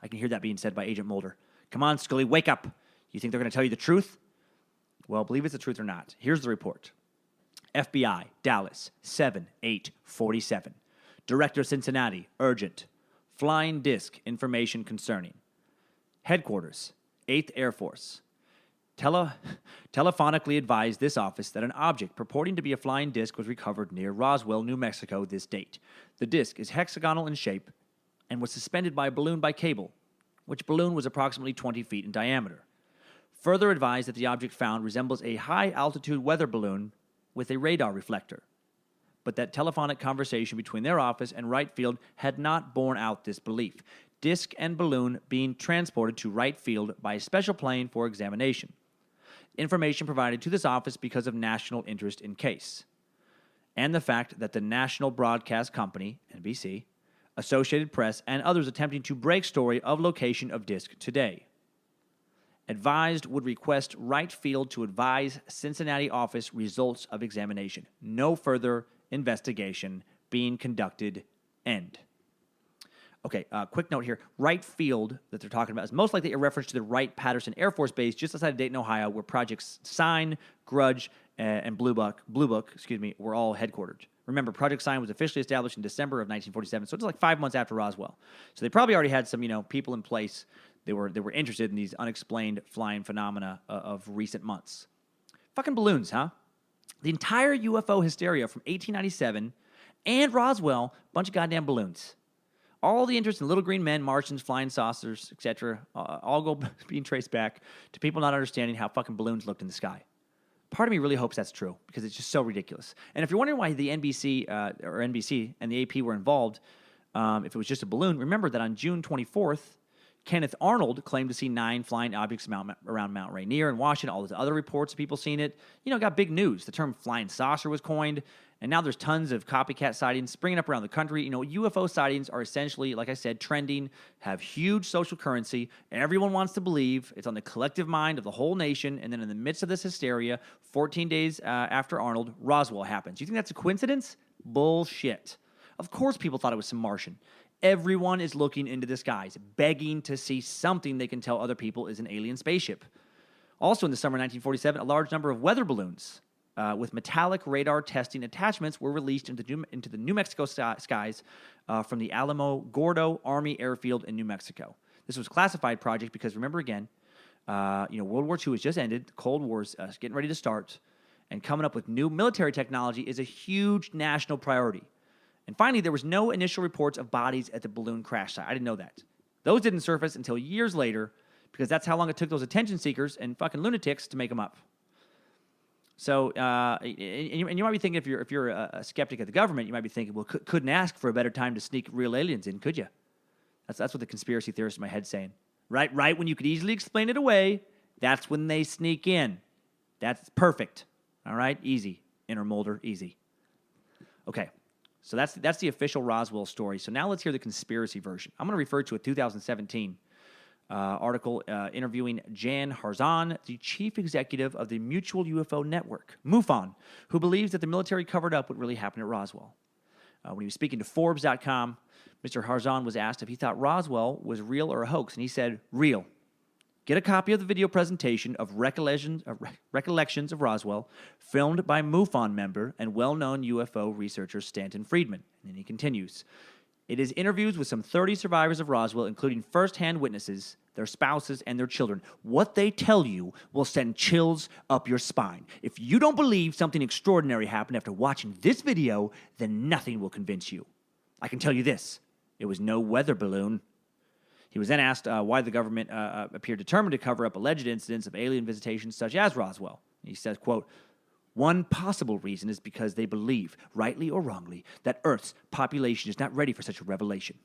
S1: I can hear that being said by Agent Mulder. Come on, Scully, wake up. You think they're going to tell you the truth? Well, believe it's the truth or not. Here's the report. FBI, Dallas, 7/8/47. Director, Cincinnati, urgent. Flying disc information concerning. Headquarters, 8th Air Force. Telephonically advised this office that an object purporting to be a flying disc was recovered near Roswell, New Mexico, this date. The disc is hexagonal in shape and was suspended by a balloon by cable, which balloon was approximately 20 feet in diameter. Further advised that the object found resembles a high-altitude weather balloon with a radar reflector, but that telephonic conversation between their office and Wright Field had not borne out this belief. Disc and balloon being transported to Wright Field by a special plane for examination. Information provided to this office because of national interest in case, and the fact that the National Broadcast Company, NBC, Associated Press, and others attempting to break story of location of disc today. Advised would request Wright Field to advise Cincinnati office results of examination. No further investigation being conducted. End. Okay, quick note here. Wright Field that they're talking about is most likely a reference to the Wright-Patterson Air Force Base just outside of Dayton, Ohio, where Projects Sign, Grudge, and Blue Book, were all headquartered. Remember, Project Sign was officially established in December of 1947, so it's like 5 months after Roswell. So they probably already had some, people in place that were interested in these unexplained flying phenomena of recent months. Fucking balloons, huh? The entire UFO hysteria from 1897 and Roswell, bunch of goddamn balloons. All the interest in little green men, Martians, flying saucers, etc., all go being traced back to people not understanding how fucking balloons looked in the sky. Part of me really hopes that's true because it's just so ridiculous. And if you're wondering why the NBC and the AP were involved, if it was just a balloon, remember that on June 24th, Kenneth Arnold claimed to see 9 flying objects around Mount Rainier in Washington. All those other reports of people seeing it, got big news. The term flying saucer was coined, and now there's tons of copycat sightings springing up around the country. UFO sightings are essentially, like I said, trending, have huge social currency. Everyone wants to believe. It's on the collective mind of the whole nation. And then in the midst of this hysteria, 14 days after Arnold, Roswell happens. You think that's a coincidence? Bullshit. Of course people thought it was some Martian. Everyone is looking into the skies, begging to see something they can tell other people is an alien spaceship. Also in the summer of 1947, a large number of weather balloons with metallic radar testing attachments were released into the New Mexico skies from the Alamo Gordo Army Airfield in New Mexico. This was a classified project because, remember again, World War II has just ended, the Cold War's getting ready to start, and coming up with new military technology is a huge national priority. And finally, there was no initial reports of bodies at the balloon crash site. I didn't know that. Those didn't surface until years later because that's how long it took those attention seekers and fucking lunatics to make them up. So, and you might be thinking, if you're a skeptic of the government, you might be thinking, well, couldn't ask for a better time to sneak real aliens in, could you? That's what the conspiracy theorist in my head's saying. Right when you could easily explain it away, that's when they sneak in. That's perfect. All right? Easy. Inner Mulder, easy. Okay. So that's the official Roswell story. So now let's hear the conspiracy version. I'm going to refer to a 2017 article interviewing Jan Harzan, the chief executive of the Mutual UFO Network, MUFON, who believes that the military covered up what really happened at Roswell. When he was speaking to Forbes.com, Mr. Harzan was asked if he thought Roswell was real or a hoax, and he said, real. Get a copy of the video presentation of Recollections of Roswell, filmed by MUFON member and well-known UFO researcher Stanton Friedman. And then he continues. It is interviews with some 30 survivors of Roswell, including first-hand witnesses, their spouses, and their children. What they tell you will send chills up your spine. If you don't believe something extraordinary happened after watching this video, then nothing will convince you. I can tell you this. It was no weather balloon. He was then asked why the government appeared determined to cover up alleged incidents of alien visitations such as Roswell. He says, quote, one possible reason is because they believe, rightly or wrongly, that Earth's population is not ready for such a revelation.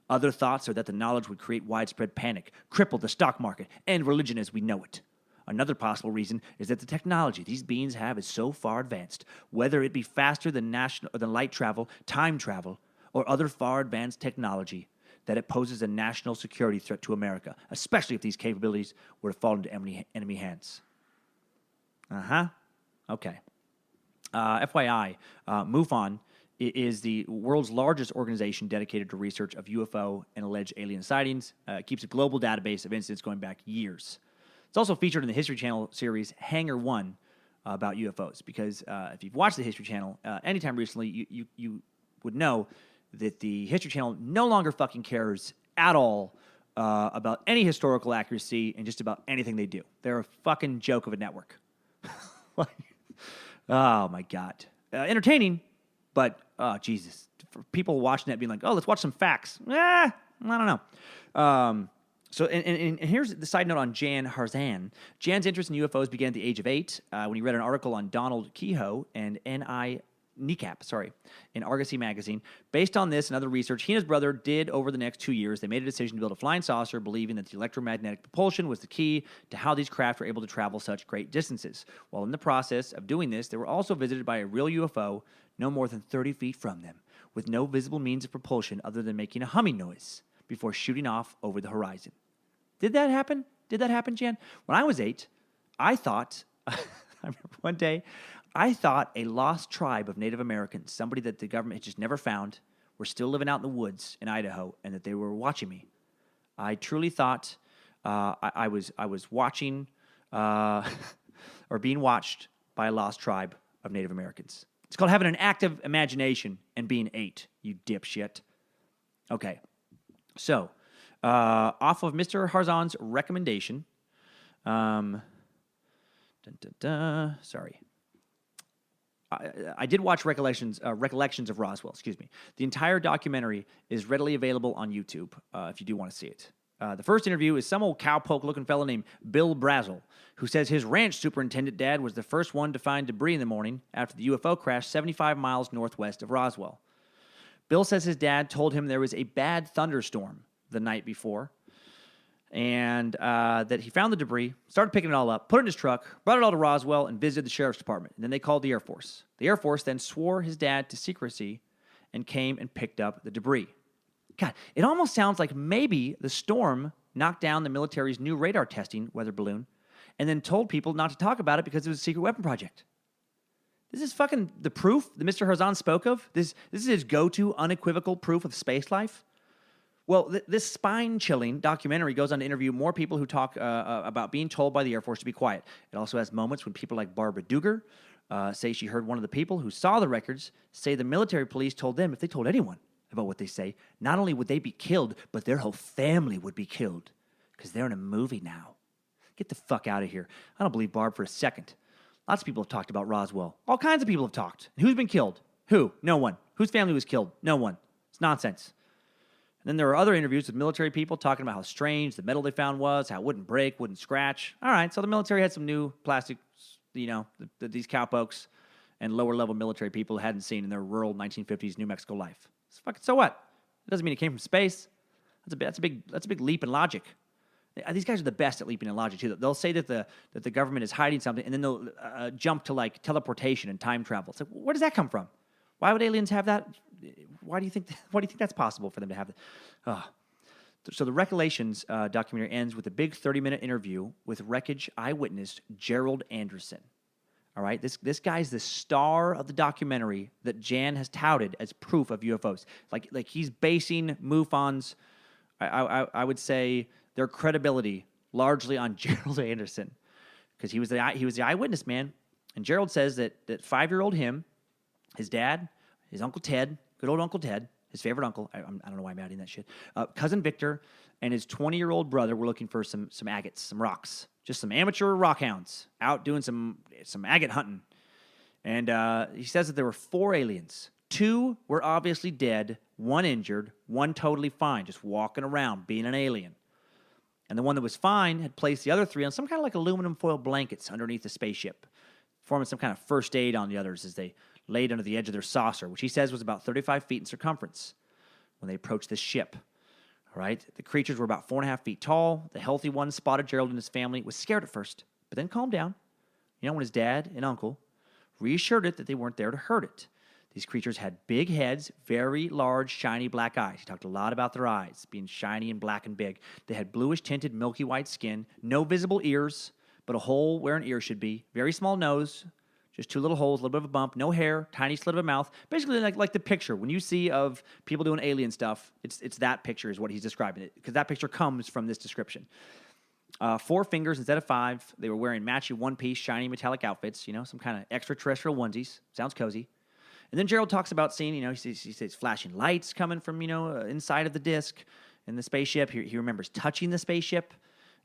S1: Other thoughts are that the knowledge would create widespread panic, cripple the stock market, and religion as we know it. Another possible reason is that the technology these beings have is so far advanced, whether it be faster than light travel, time travel, or other far advanced technology, that it poses a national security threat to America, especially if these capabilities were to fall into enemy hands. Okay. FYI, MUFON is the world's largest organization dedicated to research of UFO and alleged alien sightings. It keeps a global database of incidents going back years. It's also featured in the History Channel series Hangar 1 about UFOs, because if you've watched the History Channel anytime recently, you would know that the History Channel no longer fucking cares at all about any historical accuracy in just about anything they do. They're a fucking joke of a network. Like, oh, my God. Entertaining, but, oh, Jesus. For people watching that being like, oh, let's watch some facts. I don't know. So here's the side note on Jan Harzan. Jan's interest in UFOs began at the age of 8 when he read an article on Donald Kehoe and N.I. Kneecap, in Argosy magazine. Based on this and other research he and his brother did over the next 2 years, they made a decision to build a flying saucer, believing that the electromagnetic propulsion was the key to how these craft were able to travel such great distances. While in the process of doing this, they were also visited by a real UFO no more than 30 feet from them, with no visible means of propulsion other than making a humming noise before shooting off over the horizon. Did that happen? Did that happen, Jan? When I was 8, I thought, I remember one day, I thought a lost tribe of Native Americans, somebody that the government had just never found, were still living out in the woods in Idaho, and that they were watching me. I truly thought I was watching or being watched by a lost tribe of Native Americans. It's called having an active imagination and being 8, you dipshit. Okay, so off of Mr. Harzan's recommendation, sorry. I did watch Recollections of Roswell, excuse me. The entire documentary is readily available on YouTube if you do want to see it. The first interview is some old cowpoke-looking fellow named Bill Brazel, who says his ranch superintendent dad was the first one to find debris in the morning after the UFO crashed 75 miles northwest of Roswell. Bill says his dad told him there was a bad thunderstorm the night before, and that he found the debris, started picking it all up, put it in his truck, brought it all to Roswell, and visited the sheriff's department. And then they called the Air Force. The Air Force then swore his dad to secrecy and came and picked up the debris. God, it almost sounds like maybe the storm knocked down the military's new radar testing weather balloon and then told people not to talk about it because it was a secret weapon project. This is fucking the proof that Mr. Harzan spoke of? This is his go-to unequivocal proof of space life? Well, this spine-chilling documentary goes on to interview more people who talk about being told by the Air Force to be quiet. It also has moments when people like Barbara Duger say she heard one of the people who saw the records say the military police told them if they told anyone about what they say, not only would they be killed, but their whole family would be killed because they're in a movie now. Get the fuck out of here. I don't believe Barb for a second. Lots of people have talked about Roswell. All kinds of people have talked. Who's been killed? Who? No one. Whose family was killed? No one. It's nonsense. And then there are other interviews with military people talking about how strange the metal they found was, how it wouldn't break, wouldn't scratch. All right, so the military had some new plastic, that these cowpokes and lower-level military people hadn't seen in their rural 1950s New Mexico life. So what? It doesn't mean it came from space. That's a big leap in logic. These guys are the best at leaping in logic too. They'll say that the government is hiding something, and then they'll jump to like teleportation and time travel. It's like, where does that come from? Why would aliens have that? Why do you think that's possible for them to have that? So the Recollections documentary ends with a big 30-minute interview with wreckage eyewitness Gerald Anderson. All right, this guy's the star of the documentary that Jan has touted as proof of UFOs. Like he's basing MUFON's, I would say, their credibility largely on Gerald Anderson because he was the eyewitness, man. And Gerald says that 5-year-old him, his dad, his Uncle Ted, good old Uncle Ted, his favorite uncle, I don't know why I'm adding that shit, cousin Victor, and his 20-year-old brother were looking for some agates, some rocks, just some amateur rock hounds out doing some agate hunting. And he says that there were 4 aliens. 2 were obviously dead, 1 injured, 1 totally fine, just walking around being an alien. And the one that was fine had placed the other 3 on some kind of like aluminum foil blankets underneath the spaceship, forming some kind of first aid on the others as they laid under the edge of their saucer, which he says was about 35 feet in circumference when they approached the ship. All right? The creatures were about 4.5 feet tall. The healthy one spotted Gerald and his family, was scared at first, but then calmed down. When his dad and uncle reassured it that they weren't there to hurt it. These creatures had big heads, very large, shiny black eyes. He talked a lot about their eyes being shiny and black and big. They had bluish-tinted, milky white skin, no visible ears, but a hole where an ear should be, very small nose, just 2 little holes, a little bit of a bump, no hair, tiny slit of a mouth. Basically like the picture. When you see of people doing alien stuff, it's that picture is what he's describing it, because that picture comes from this description. 4 fingers instead of 5. They were wearing matching one-piece, shiny metallic outfits, some kind of extraterrestrial onesies. Sounds cozy. And then Gerald talks about seeing, he says flashing lights coming from, inside of the disc. in the spaceship. He remembers touching the spaceship,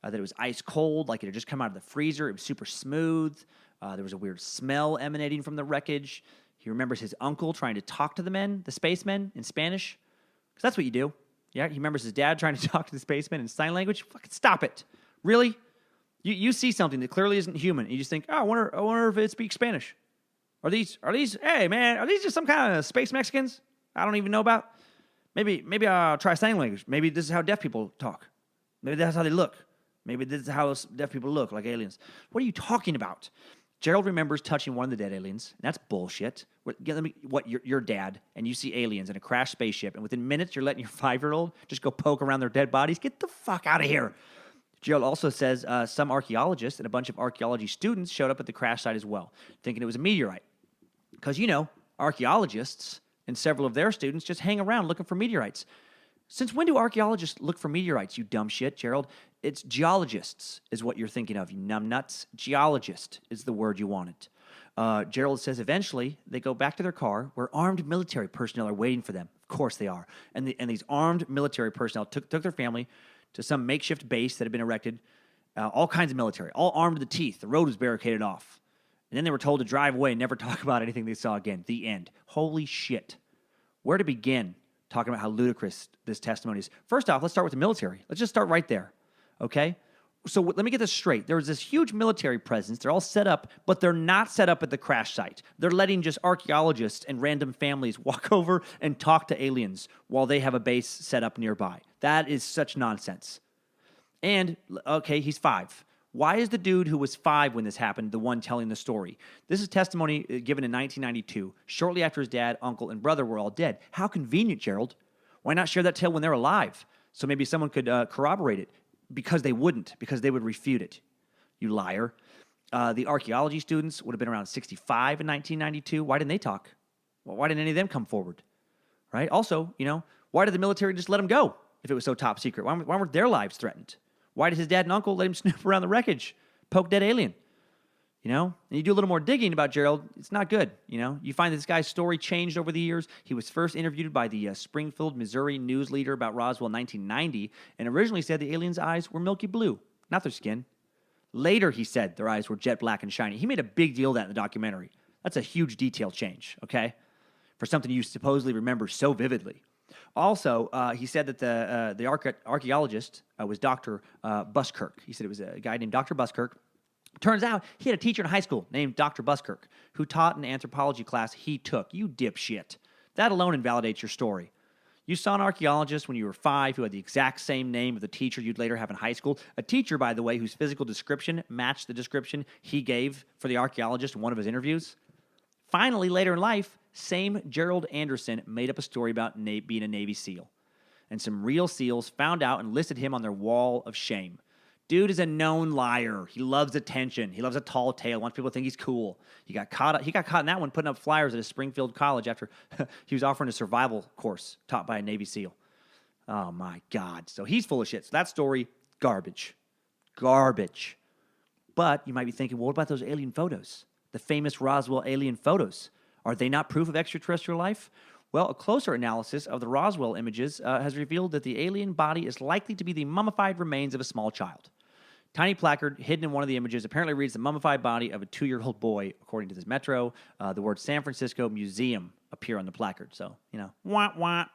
S1: that it was ice cold, like it had just come out of the freezer. It was super smooth. There was a weird smell emanating from the wreckage. He remembers his uncle trying to talk to the spacemen in Spanish, because that's what you do. Yeah, he remembers his dad trying to talk to the spacemen in sign language. Fucking stop it. Really? You see something that clearly isn't human, and you just think, oh, I wonder if it speaks Spanish. Hey, man, are these just some kind of space Mexicans I don't even know about? Maybe I'll try sign language. Maybe this is how deaf people talk. Maybe that's how they look. Maybe this is how deaf people look, like aliens. What are you talking about? Gerald remembers touching one of the dead aliens. And that's bullshit. Your dad, and you see aliens in a crashed spaceship, and within minutes you're letting your 5-year-old just go poke around their dead bodies? Get the fuck out of here. Gerald also says some archaeologists and a bunch of archaeology students showed up at the crash site as well, thinking it was a meteorite. Because, archaeologists and several of their students just hang around looking for meteorites. Since when do archaeologists look for meteorites, you dumb shit, Gerald? It's geologists is what you're thinking of, you numbnuts. Geologist is the word you wanted. Gerald says eventually they go back to their car where armed military personnel are waiting for them. Of course they are. And these armed military personnel took their family to some makeshift base that had been erected. All kinds of military, all armed to the teeth. The road was barricaded off. And then they were told to drive away and never talk about anything they saw again. The end. Holy shit. Where to begin talking about how ludicrous this testimony is? First off, let's start with the military. Let's just start right there, okay? So let me get this straight. There was this huge military presence. They're all set up, but they're not set up at the crash site. They're letting just archaeologists and random families walk over and talk to aliens while they have a base set up nearby. That is such nonsense. And, okay, he's 5. Why is the dude who was 5 when this happened the one telling the story? This is testimony given in 1992, shortly after his dad, uncle, and brother were all dead. How convenient, Gerald. Why not share that tale when they're alive? So maybe someone could corroborate it. Because they wouldn't, because they would refute it. You liar. The archaeology students would have been around 65 in 1992. Why didn't they talk? Well, why didn't any of them come forward? Right? Also, why did the military just let them go if it was so top secret? Why weren't their lives threatened? Why did his dad and uncle let him snoop around the wreckage, poke dead alien? And you do a little more digging about Gerald, it's not good. You find this guy's story changed over the years. He was first interviewed by the Springfield, Missouri news leader about Roswell in 1990, and originally said the aliens' eyes were milky blue, not their skin. Later, he said their eyes were jet black and shiny. He made a big deal of that in the documentary. That's a huge detail change, okay? For something you supposedly remember so vividly. Also, he said that the archaeologist was Dr. Buskirk. He said it was a guy named Dr. Buskirk. Turns out he had a teacher in high school named Dr. Buskirk who taught an anthropology class he took. You dipshit. That alone invalidates your story. You saw an archaeologist when you were 5 who had the exact same name of the teacher you'd later have in high school. A teacher, by the way, whose physical description matched the description he gave for the archaeologist in one of his interviews. Finally, later in life, same Gerald Anderson made up a story about being a Navy SEAL. And some real SEALs found out and listed him on their wall of shame. Dude is a known liar. He loves attention. He loves a tall tale. Wants people to think he's cool. He got caught in that one putting up flyers at a Springfield college after he was offering a survival course taught by a Navy SEAL. Oh, my God. So he's full of shit. So that story, garbage. Garbage. But you might be thinking, well, what about those alien photos? The famous Roswell alien photos. Are they not proof of extraterrestrial life? Well, a closer analysis of the Roswell images has revealed that the alien body is likely to be the mummified remains of a small child. Tiny placard hidden in one of the images apparently reads the mummified body of a 2-year-old boy, according to this Metro. The words San Francisco Museum appear on the placard. So, wah, wah.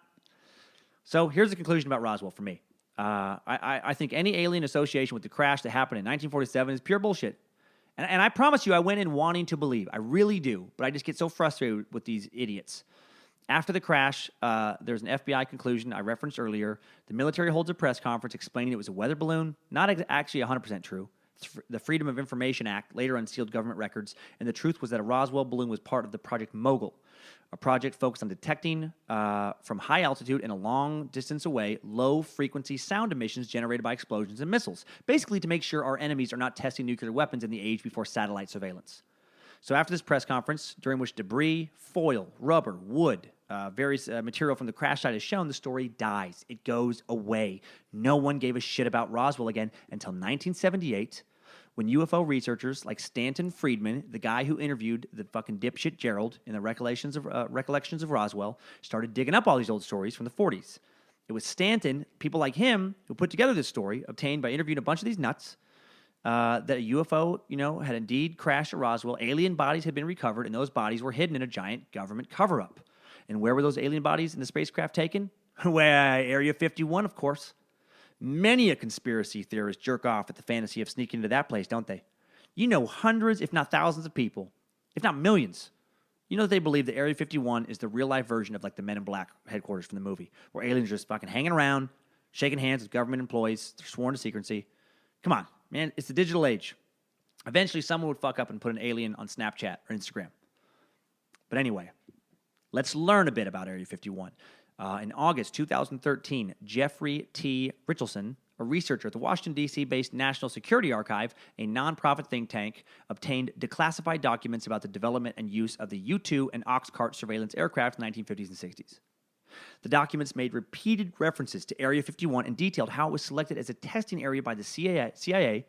S1: So here's the conclusion about Roswell for me. I think any alien association with the crash that happened in 1947 is pure bullshit. And I promise you, I went in wanting to believe. I really do. But I just get so frustrated with these idiots. After the crash, there's an FBI conclusion I referenced earlier. The military holds a press conference explaining it was a weather balloon. Not actually 100% true. The Freedom of Information Act later unsealed government records, and the truth was that a Roswell balloon was part of the Project Mogul, a project focused on detecting from high altitude and a long distance away low-frequency sound emissions generated by explosions and missiles, basically to make sure our enemies are not testing nuclear weapons in the age before satellite surveillance. So after this press conference, during which debris, foil, rubber, wood, various material from the crash site is shown, the story dies. It goes away. No one gave a shit about Roswell again until 1978, when UFO researchers like Stanton Friedman, the guy who interviewed the fucking dipshit Gerald in the recollections of Roswell, started digging up all these old stories from the 40s. It was Stanton, people like him, who put together this story, obtained by interviewing a bunch of these nuts, that a UFO, had indeed crashed at Roswell. Alien bodies had been recovered, and those bodies were hidden in a giant government cover-up. And where were those alien bodies in the spacecraft taken? Well, Area 51, of course. Many a conspiracy theorist jerk off at the fantasy of sneaking into that place, don't they? Hundreds, if not thousands of people, if not millions, that they believe that Area 51 is the real-life version of, like, the Men in Black headquarters from the movie, where aliens are just fucking hanging around, shaking hands with government employees. They're sworn to secrecy. Come on, man. It's the digital age. Eventually, someone would fuck up and put an alien on Snapchat or Instagram. But anyway, let's learn a bit about Area 51. In August 2013, Jeffrey T. Richardson, a researcher at the Washington, D.C.-based National Security Archive, a nonprofit think tank, obtained declassified documents about the development and use of the U-2 and Oxcart surveillance aircraft in the 1950s and 60s. The documents made repeated references to Area 51 and detailed how it was selected as a testing area by the CIA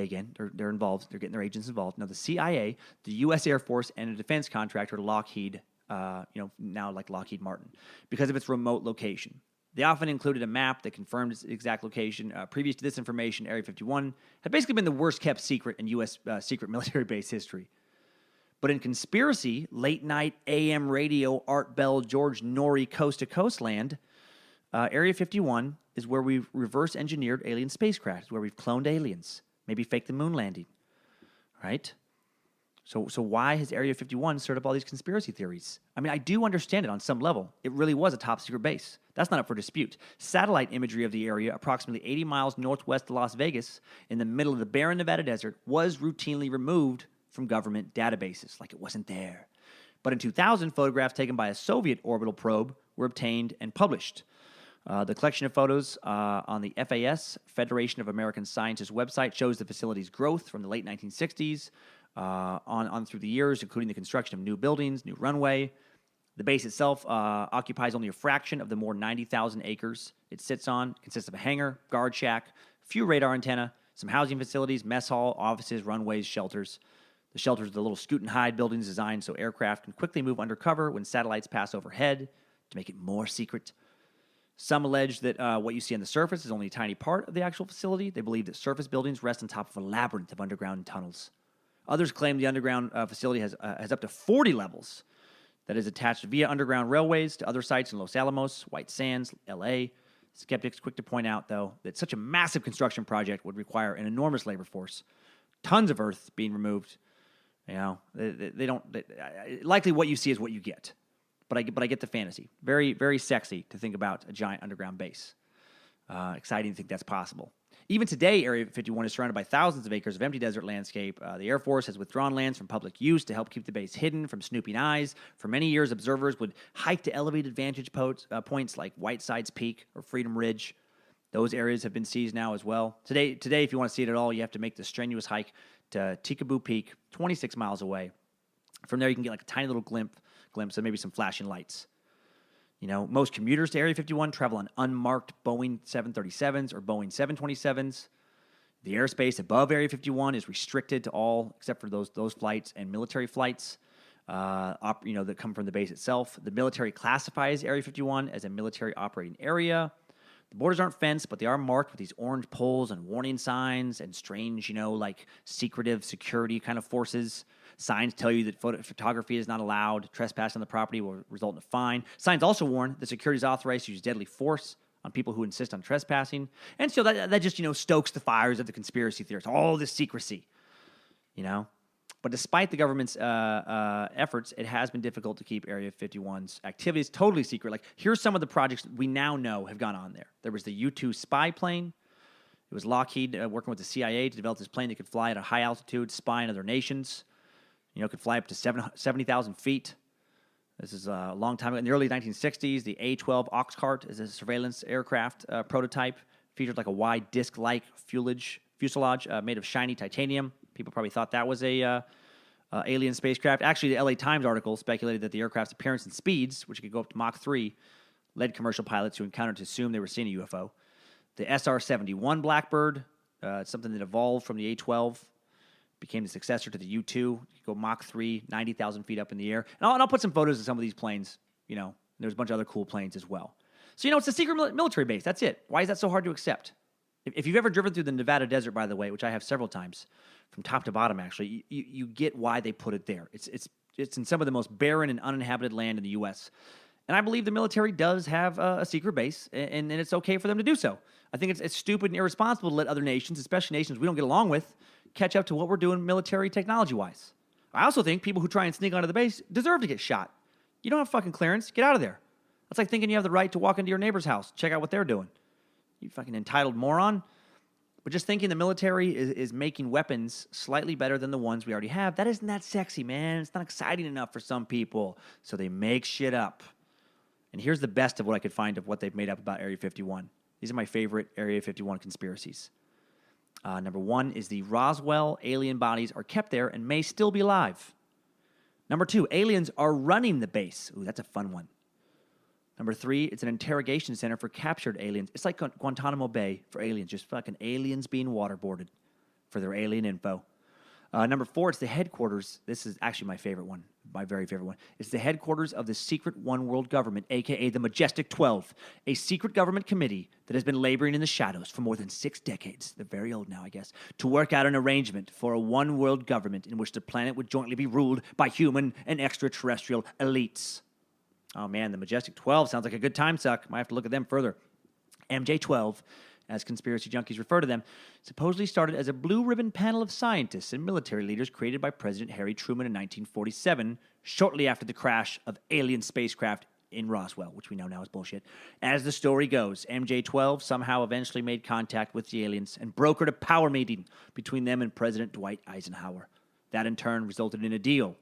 S1: again, they're involved, they're getting their agents involved. Now, the CIA, the U.S. Air Force, and a defense contractor, Lockheed, now like Lockheed Martin, because of its remote location. They often included a map that confirmed its exact location. Previous to this information, Area 51 had basically been the worst-kept secret in U.S. Secret military base history. But in conspiracy, late-night AM radio, Art Bell, George Norrie, coast-to-coast land, Area 51 is where we've reverse-engineered alien spacecraft. It's where we've cloned aliens, maybe faked the moon landing, right? So why has Area 51 stirred up all these conspiracy theories? I mean, I do understand it on some level. It really was a top-secret base. That's not up for dispute. Satellite imagery of the area, approximately 80 miles northwest of Las Vegas, in the middle of the barren Nevada desert, was routinely removed from government databases, like it wasn't there. But in 2000, photographs taken by a Soviet orbital probe were obtained and published. The collection of photos on the FAS, Federation of American Scientists website, shows the facility's growth from the late 1960s on through the years, including the construction of new buildings, new runway. The base itself occupies only a fraction of the more 90,000 acres it sits on. It consists of a hangar, guard shack, a few radar antenna, some housing facilities, mess hall, offices, runways, shelters. The shelters are the little scoot and hide buildings designed so aircraft can quickly move undercover when satellites pass overhead to make it more secret. Some allege that what you see on the surface is only a tiny part of the actual facility. They believe that surface buildings rest on top of a labyrinth of underground tunnels. Others claim the underground facility has up to 40 levels that is attached via underground railways to other sites in Los Alamos, White Sands, L.A. Skeptics quick to point out, though, that such a massive construction project would require an enormous labor force, tons of earth being removed. Likely what you see is what you get. But I get the fantasy. Very, very sexy to think about a giant underground base. Exciting to think that's possible. Even today, Area 51 is surrounded by thousands of acres of empty desert landscape. The Air Force has withdrawn lands from public use to help keep the base hidden from snooping eyes. For many years, observers would hike to elevated vantage points like Whiteside's Peak or Freedom Ridge. Those areas have been seized now as well. Today, if you want to see it at all, you have to make the strenuous hike to Tikaboo Peak, 26 miles away. From there, you can get like a tiny little glimpse of maybe some flashing lights. Most commuters to Area 51 travel on unmarked Boeing 737s or Boeing 727s. The airspace above Area 51 is restricted to all except for those flights and military flights, that come from the base itself. The military classifies Area 51 as a military operating area. The borders aren't fenced, but they are marked with these orange poles and warning signs and strange, like secretive security kind of forces. Signs tell you that photography is not allowed. Trespass on the property will result in a fine. Signs also warn that security is authorized to use deadly force on people who insist on trespassing. And so that just, stokes the fires of the conspiracy theorists. All this secrecy, But despite the government's efforts, it has been difficult to keep Area 51's activities totally secret. Like, here's some of the projects we now know have gone on there. There was the U-2 spy plane. It was Lockheed working with the CIA to develop this plane that could fly at a high altitude, spy on other nations. Could fly up to 70,000 feet. This is a long time ago. In the early 1960s, the A-12 Oxcart is a surveillance aircraft prototype. Featured like a wide disc-like fuselage made of shiny titanium. People probably thought that was a alien spacecraft. Actually, the LA Times article speculated that the aircraft's appearance and speeds, which could go up to Mach 3, led commercial pilots who encountered to assume they were seeing a UFO. The SR-71 Blackbird, something that evolved from the A-12, became the successor to the U-2. You go Mach 3, 90,000 feet up in the air. And I'll put some photos of some of these planes. There's a bunch of other cool planes as well. So, it's a secret military base. That's it. Why is that so hard to accept? If you've ever driven through the Nevada desert, by the way, which I have several times, from top to bottom, actually, you get why they put it there. It's in some of the most barren and uninhabited land in the U.S., and I believe the military does have a secret base, and it's okay for them to do so. I think it's stupid and irresponsible to let other nations, especially nations we don't get along with, catch up to what we're doing military technology-wise. I also think people who try and sneak onto the base deserve to get shot. You don't have fucking clearance. Get out of there. That's like thinking you have the right to walk into your neighbor's house, check out what they're doing. You fucking entitled moron. But just thinking the military is making weapons slightly better than the ones we already have, that isn't that sexy, man. It's not exciting enough for some people. So they make shit up. And here's the best of what I could find of what they've made up about Area 51. These are my favorite Area 51 conspiracies. Number 1 is the Roswell alien bodies are kept there and may still be alive. Number 2, aliens are running the base. Ooh, that's a fun one. Number 3, it's an interrogation center for captured aliens. It's like Guantanamo Bay for aliens, just fucking aliens being waterboarded for their alien info. Number 4, it's the headquarters. This is actually my favorite one, my very favorite one. It's the headquarters of the secret One World Government, a.k.a. the Majestic 12, a secret government committee that has been laboring in the shadows for more than 6 decades. They're very old now, I guess, to work out an arrangement for a one world government in which the planet would jointly be ruled by human and extraterrestrial elites. Oh, man, the Majestic 12 sounds like a good time suck. Might have to look at them further. MJ-12, as conspiracy junkies refer to them, supposedly started as a blue-ribbon panel of scientists and military leaders created by President Harry Truman in 1947, shortly after the crash of alien spacecraft in Roswell, which we know now is bullshit. As the story goes, MJ-12 somehow eventually made contact with the aliens and brokered a power meeting between them and President Dwight Eisenhower. That, in turn, resulted in a deal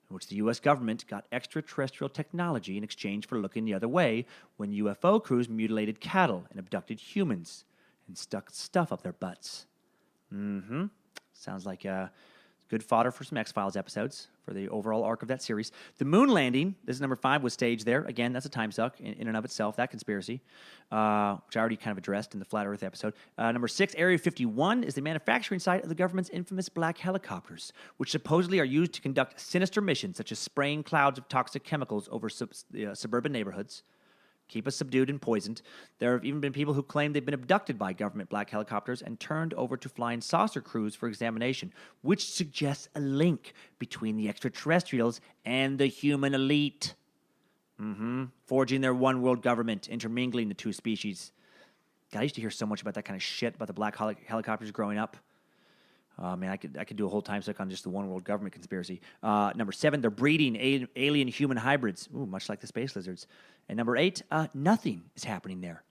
S1: in which the U.S. government got extraterrestrial technology in exchange for looking the other way when UFO crews mutilated cattle and abducted humans and stuck stuff up their butts. Sounds like good fodder for some X-Files episodes for the overall arc of that series. The moon landing, this is number 5, was staged there. Again, that's a time suck in and of itself, that conspiracy, which I already kind of addressed in the Flat Earth episode. Number 6, Area 51 is the manufacturing site of the government's infamous black helicopters, which supposedly are used to conduct sinister missions, such as spraying clouds of toxic chemicals over suburban neighborhoods. Keep us subdued and poisoned. There have even been people who claim they've been abducted by government black helicopters and turned over to flying saucer crews for examination, which suggests a link between the extraterrestrials and the human elite. Forging their one world government, intermingling the two species. God, I used to hear so much about that kind of shit about the black helicopters growing up. Man, I could do a whole time suck on just the one world government conspiracy. Number 7, they're breeding alien-human hybrids. Ooh, much like the space lizards. And number 8, nothing is happening there.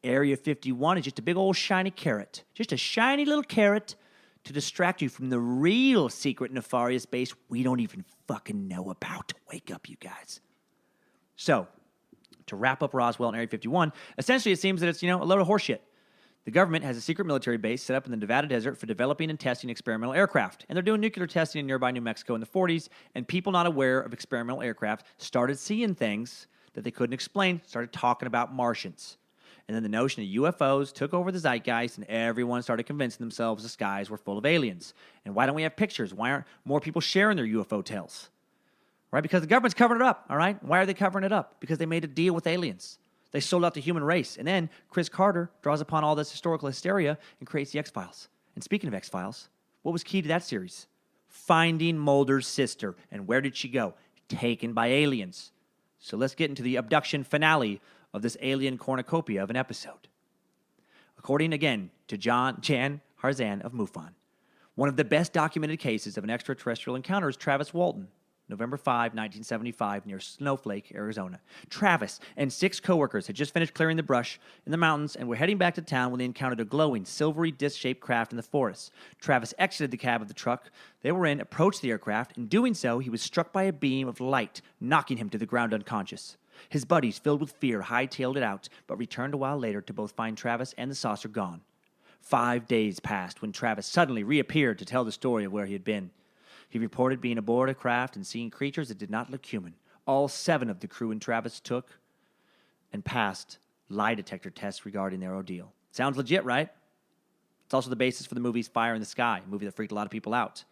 S1: Area 51 is just a big old shiny carrot. Just a shiny little carrot to distract you from the real secret nefarious base we don't even fucking know about. Wake up, you guys. So, to wrap up Roswell and Area 51, essentially it seems that it's, a load of horseshit. The government has a secret military base set up in the Nevada desert for developing and testing experimental aircraft. And they're doing nuclear testing in nearby New Mexico in the 40s, and people not aware of experimental aircraft started seeing things that they couldn't explain, started talking about Martians. And then the notion of UFOs took over the zeitgeist, and everyone started convincing themselves the skies were full of aliens. And why don't we have pictures? Why aren't more people sharing their UFO tales? Right? Because the government's covering it up, all right? Why are they covering it up? Because they made a deal with aliens. They sold out the human race. And then Chris Carter draws upon all this historical hysteria and creates the X-Files. And speaking of X-Files, what was key to that series? Finding Mulder's sister. And where did she go? Taken by aliens. So let's get into the abduction finale of this alien cornucopia of an episode. According, again, to Jan Harzan of MUFON, one of the best documented cases of an extraterrestrial encounter is Travis Walton, November 5, 1975, near Snowflake, Arizona. Travis and 6 coworkers had just finished clearing the brush in the mountains and were heading back to town when they encountered a glowing, silvery, disc-shaped craft in the forest. Travis exited the cab of the truck they were in, approached the aircraft. In doing so, he was struck by a beam of light, knocking him to the ground unconscious. His buddies, filled with fear, hightailed it out, but returned a while later to both find Travis and the saucer gone. 5 days passed when Travis suddenly reappeared to tell the story of where he had been. He reported being aboard a craft and seeing creatures that did not look human. All 7 of the crew and Travis took and passed lie detector tests regarding their ordeal. Sounds legit, right? It's also the basis for the movie's Fire in the Sky, a movie that freaked a lot of people out.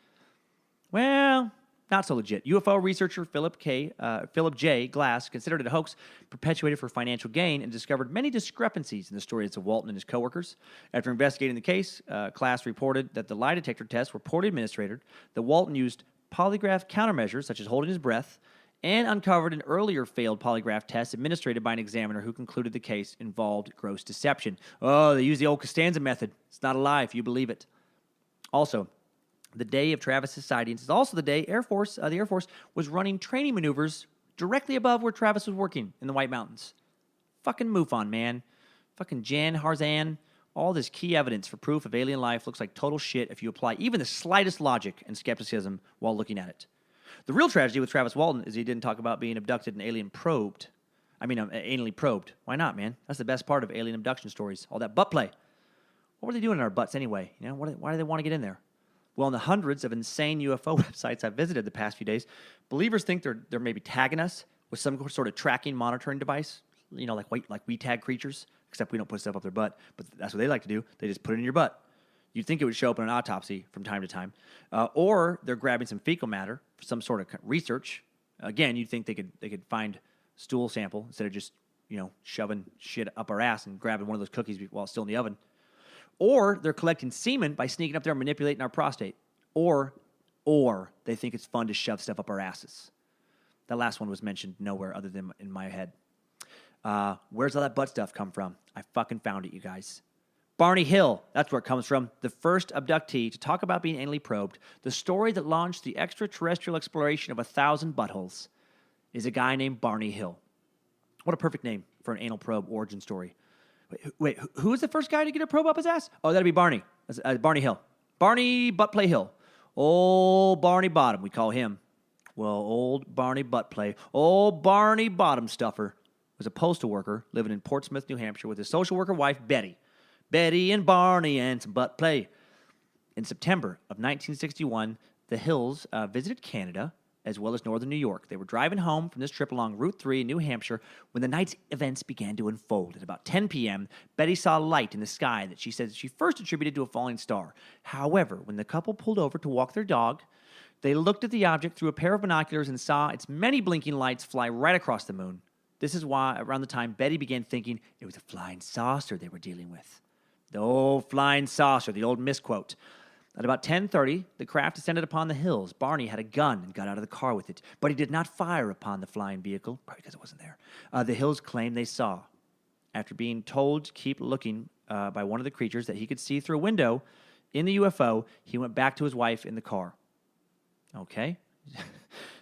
S1: Well, not so legit. UFO researcher Philip J. Glass considered it a hoax perpetuated for financial gain and discovered many discrepancies in the stories of Walton and his coworkers. After investigating the case, Glass reported that the lie detector tests were poorly administered, that Walton used polygraph countermeasures, such as holding his breath, and uncovered an earlier failed polygraph test administered by an examiner who concluded the case involved gross deception. Oh, they used the old Costanza method. It's not a lie if you believe it. Also, the day of Travis's sightings is also the day the Air Force was running training maneuvers directly above where Travis was working in the White Mountains. Fucking MUFON, man. Fucking Jan Harzan. All this key evidence for proof of alien life looks like total shit if you apply even the slightest logic and skepticism while looking at it. The real tragedy with Travis Walton is he didn't talk about being abducted and anally probed. Why not, man? That's the best part of alien abduction stories. All that butt play. What were they doing in our butts anyway? You know, why do they want to get in there? Well, in the hundreds of insane UFO websites I've visited the past few days, believers think they're maybe tagging us with some sort of tracking monitoring device, you know, like we tag creatures, except we don't put stuff up their butt, but that's what they like to do. They just put it in your butt. You'd think it would show up in an autopsy from time to time. Or they're grabbing some fecal matter for some sort of research. Again, you'd think they could find stool sample instead of just, you know, shoving shit up our ass and grabbing one of those cookies while it's still in the oven. Or they're collecting semen by sneaking up there and manipulating our prostate. Or they think it's fun to shove stuff up our asses. That last one was mentioned nowhere other than in my head. Where's all that butt stuff come from? I fucking found it, you guys. Barney Hill, that's where it comes from. The first abductee to talk about being anally probed. The story that launched the extraterrestrial exploration of 1,000 buttholes is a guy named Barney Hill. What a perfect name for an anal probe origin story. Wait, who was the first guy to get a probe up his ass? Oh, that'd be Barney. Barney Hill. Barney Buttplay Hill. Old Barney Bottom, we call him. Well, old Barney Buttplay. Old Barney Bottom Stuffer was a postal worker living in Portsmouth, New Hampshire with his social worker wife, Betty. Betty and Barney and some butt play. In September of 1961, the Hills visited Canada as well as northern New York. They were driving home from this trip along Route 3 in New Hampshire when the night's events began to unfold. At about 10 p.m., Betty saw a light in the sky that she said she first attributed to a falling star. However, when the couple pulled over to walk their dog, they looked at the object through a pair of binoculars and saw its many blinking lights fly right across the moon. This is why, around the time, Betty began thinking it was a flying saucer they were dealing with. The old flying saucer, the old misquote. At about 10:30, the craft descended upon the hills. Barney had a gun and got out of the car with it, but he did not fire upon the flying vehicle, probably because it wasn't there. The Hills claimed they saw. After being told to keep looking by one of the creatures that he could see through a window in the UFO, he went back to his wife in the car. Okay.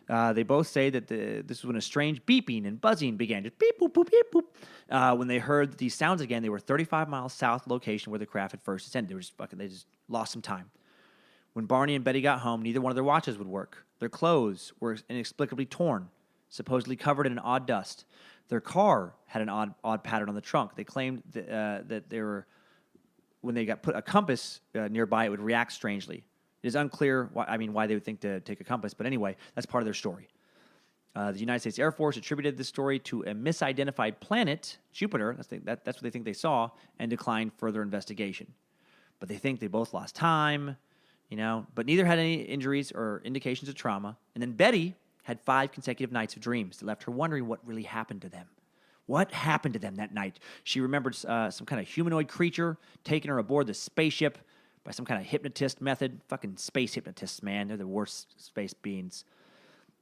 S1: They both say that this was when a strange beeping and buzzing began. Just beep, boop, boop, beep, boop. When they heard these sounds again, they were 35 miles south of the location where the craft had first descended. They just lost some time. When Barney and Betty got home, neither one of their watches would work. Their clothes were inexplicably torn, supposedly covered in an odd dust. Their car had an odd pattern on the trunk. They claimed that they were, when they got put a compass nearby, it would react strangely. It is unclear why they would think to take a compass, but anyway, that's part of their story. The United States Air Force attributed this story to a misidentified planet, Jupiter, that's what they think they saw, and declined further investigation. But they think they both lost time, but neither had any injuries or indications of trauma. And then Betty had 5 consecutive nights of dreams that left her wondering what really happened to them. What happened to them that night? She remembered some kind of humanoid creature taking her aboard the spaceship by some kind of hypnotist method. Fucking space hypnotists, man. They're the worst space beings.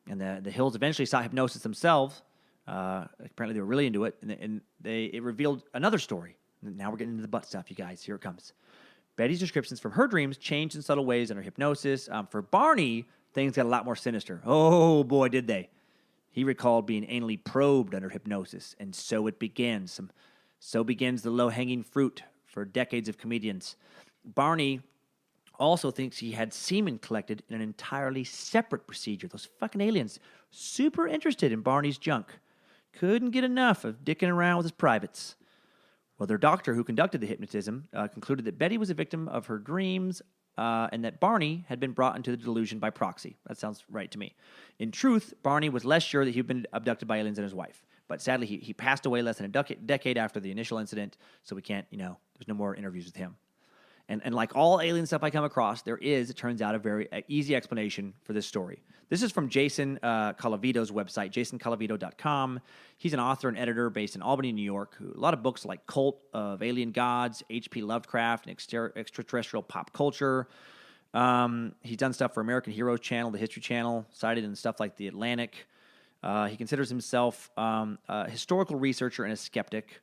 S1: And the Hills eventually sought hypnosis themselves. Apparently they were really into it. And it revealed another story. Now we're getting into the butt stuff, you guys. Here it comes. Betty's descriptions from her dreams changed in subtle ways under hypnosis. For Barney, things got a lot more sinister. Oh, boy, did they. He recalled being anally probed under hypnosis. And so it begins. So begins the low-hanging fruit for decades of comedians. Barney also thinks he had semen collected in an entirely separate procedure. Those fucking aliens, super interested in Barney's junk. Couldn't get enough of dicking around with his privates. Well, their doctor who conducted the hypnotism concluded that Betty was a victim of her dreams and that Barney had been brought into the delusion by proxy. That sounds right to me. In truth, Barney was less sure that he'd been abducted by aliens than his wife. But sadly, he passed away less than a decade after the initial incident, so we can't, there's no more interviews with him. And like all alien stuff I come across, there is, it turns out, a very easy explanation for this story. This is from Jason Colavito's website, jasoncolavito.com. He's an author and editor based in Albany, New York. A lot of books like Cult of Alien Gods, H.P. Lovecraft, and Extraterrestrial Pop Culture. He's done stuff for American Heroes Channel, the History Channel, cited in stuff like The Atlantic. He considers himself a historical researcher and a skeptic.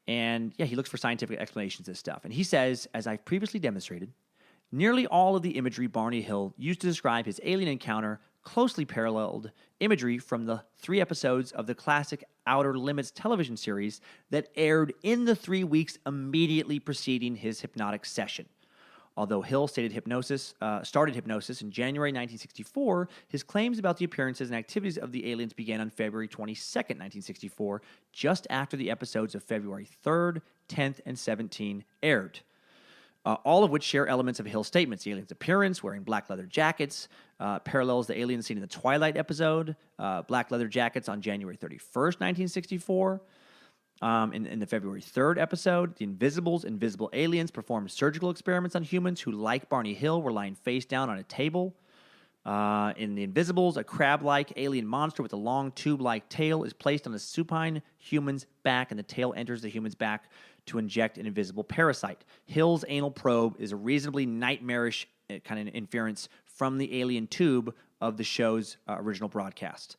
S1: And yeah, he looks for scientific explanations of this stuff. And he says, as I've previously demonstrated, nearly all of the imagery Barney Hill used to describe his alien encounter closely paralleled imagery from the 3 episodes of the classic Outer Limits television series that aired in the 3 weeks immediately preceding his hypnotic session. Although Hill started hypnosis in January 1964, his claims about the appearances and activities of the aliens began on February 22nd, 1964, just after the episodes of February 3rd, 10th, and 17th aired. All of which share elements of Hill's statements. The aliens' appearance, wearing black leather jackets, parallels the aliens seen in the Twilight episode, black leather jackets on January 31st, 1964. In the February 3rd episode, the invisible aliens performed surgical experiments on humans who, like Barney Hill, were lying face down on a table. In the Invisibles, a crab-like alien monster with a long tube-like tail is placed on a supine human's back, and the tail enters the human's back to inject an invisible parasite. Hill's anal probe is a reasonably nightmarish kind of inference from the alien tube of the show's original broadcast.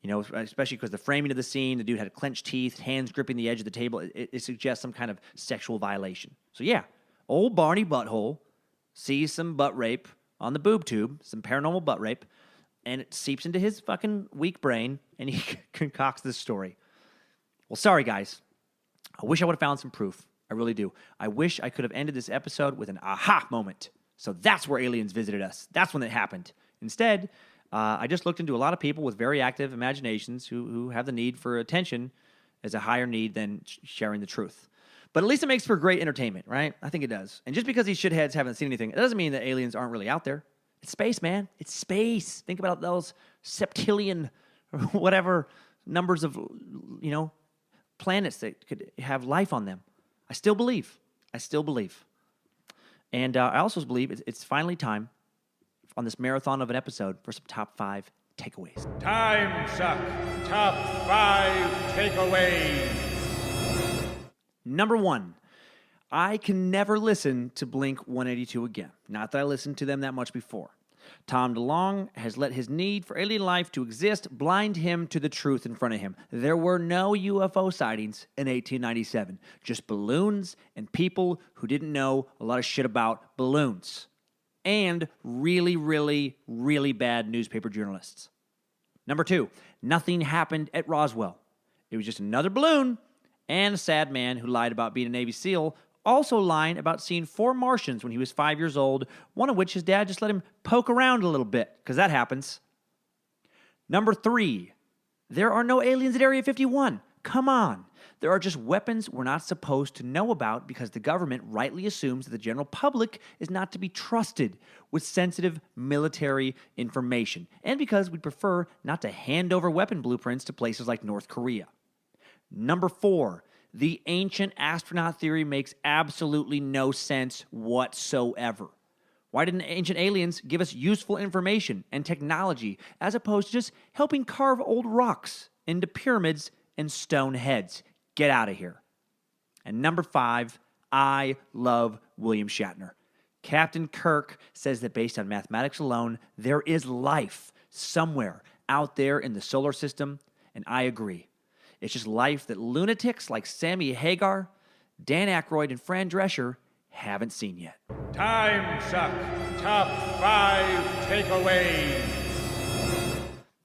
S1: You know, especially because the framing of the scene, the dude had clenched teeth, hands gripping the edge of the table. It suggests some kind of sexual violation. So yeah, old Barney Butthole sees some butt rape on the boob tube, some paranormal butt rape, and it seeps into his fucking weak brain, and he concocts this story. Well, sorry, guys. I wish I would have found some proof. I really do. I wish I could have ended this episode with an aha moment. So that's where aliens visited us. That's when it happened. Instead, I just looked into a lot of people with very active imaginations who have the need for attention as a higher need than sharing the truth. But at least it makes for great entertainment, right? I think it does. And just because these shitheads haven't seen anything, it doesn't mean that aliens aren't really out there. It's space, man. It's space. Think about those septillion or whatever numbers of, planets that could have life on them. I still believe. And I also believe it's finally time on this marathon of an episode for some top 5 takeaways.
S4: Timesuck top 5 takeaways.
S1: Number 1, I can never listen to Blink 182 again. Not that I listened to them that much before. Tom DeLonge has let his need for alien life to exist blind him to the truth in front of him. There were no UFO sightings in 1897, just balloons and people who didn't know a lot of shit about balloons. And really, really, really bad newspaper journalists. Number 2, nothing happened at Roswell. It was just another balloon and a sad man who lied about being a Navy SEAL, also lying about seeing 4 Martians when he was 5 years old, one of which his dad just let him poke around a little bit, because that happens. Number 3, there are no aliens at Area 51. Come on. There are just weapons we're not supposed to know about because the government rightly assumes that the general public is not to be trusted with sensitive military information, and because we prefer not to hand over weapon blueprints to places like North Korea. Number 4, the ancient astronaut theory makes absolutely no sense whatsoever. Why didn't ancient aliens give us useful information and technology as opposed to just helping carve old rocks into pyramids and stone heads? Get out of here. And number 5, I love William Shatner. Captain Kirk says that based on mathematics alone, there is life somewhere out there in the solar system, and I agree. It's just life that lunatics like Sammy Hagar, Dan Aykroyd, and Fran Drescher haven't seen yet.
S4: Timesuck top 5 takeaways.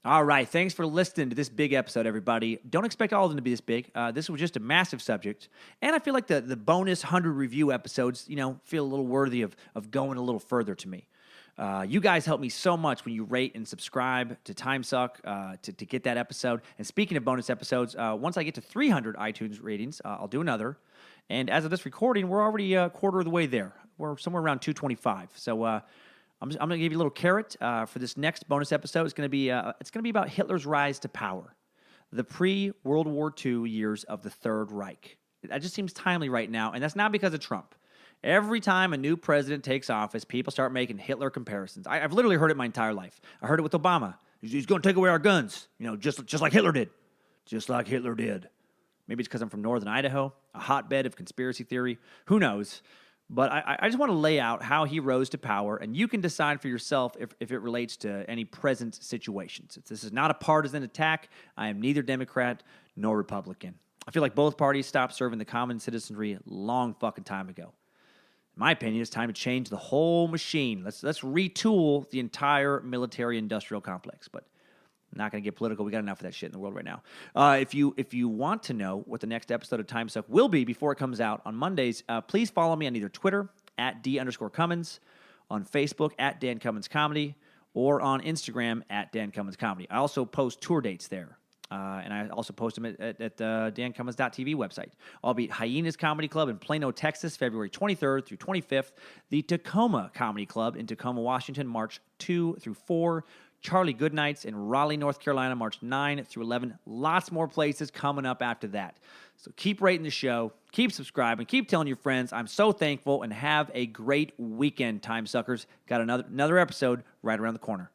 S1: All right, thanks for listening to this big episode, everybody. Don't expect all of them to be this big. This was just a massive subject. And I feel like the bonus 100 review episodes, feel a little worthy of going a little further to me. You guys help me so much when you rate and subscribe to Timesuck to get that episode. And speaking of bonus episodes, once I get to 300 iTunes ratings, I'll do another. And as of this recording, we're already a quarter of the way there. We're somewhere around 225. So I'm going to give you a little carrot for this next bonus episode. It's going to be about Hitler's rise to power, the pre-World War II years of the Third Reich. That just seems timely right now, and that's not because of Trump. Every time a new president takes office, people start making Hitler comparisons. I've literally heard it my entire life. I heard it with Obama. He's going to take away our guns, just like Hitler did. Just like Hitler did. Maybe it's because I'm from northern Idaho, a hotbed of conspiracy theory. Who knows? But I just want to lay out how he rose to power, and you can decide for yourself if it relates to any present situations. This is not a partisan attack. I am neither Democrat nor Republican. I feel like both parties stopped serving the common citizenry a long fucking time ago. In my opinion, it's time to change the whole machine. Let's retool the entire military-industrial complex. But I'm not going to get political. We got enough of that shit in the world right now. If you want to know what the next episode of Timesuck will be before it comes out on Mondays, please follow me on either Twitter at @D_Cummins, on Facebook at Dan Cummins Comedy, or on Instagram at Dan Cummins Comedy. I also post tour dates there. And I also post them at the dancummins.tv website. I'll be at Hyenas Comedy Club in Plano, Texas, February 23rd through 25th. The Tacoma Comedy Club in Tacoma, Washington, March 2 through 4. Charlie Goodnights in Raleigh, North Carolina, March 9 through 11. Lots more places coming up after that. So keep rating the show, keep subscribing, keep telling your friends. I'm so thankful, and have a great weekend, Time Suckers. Got another episode right around the corner.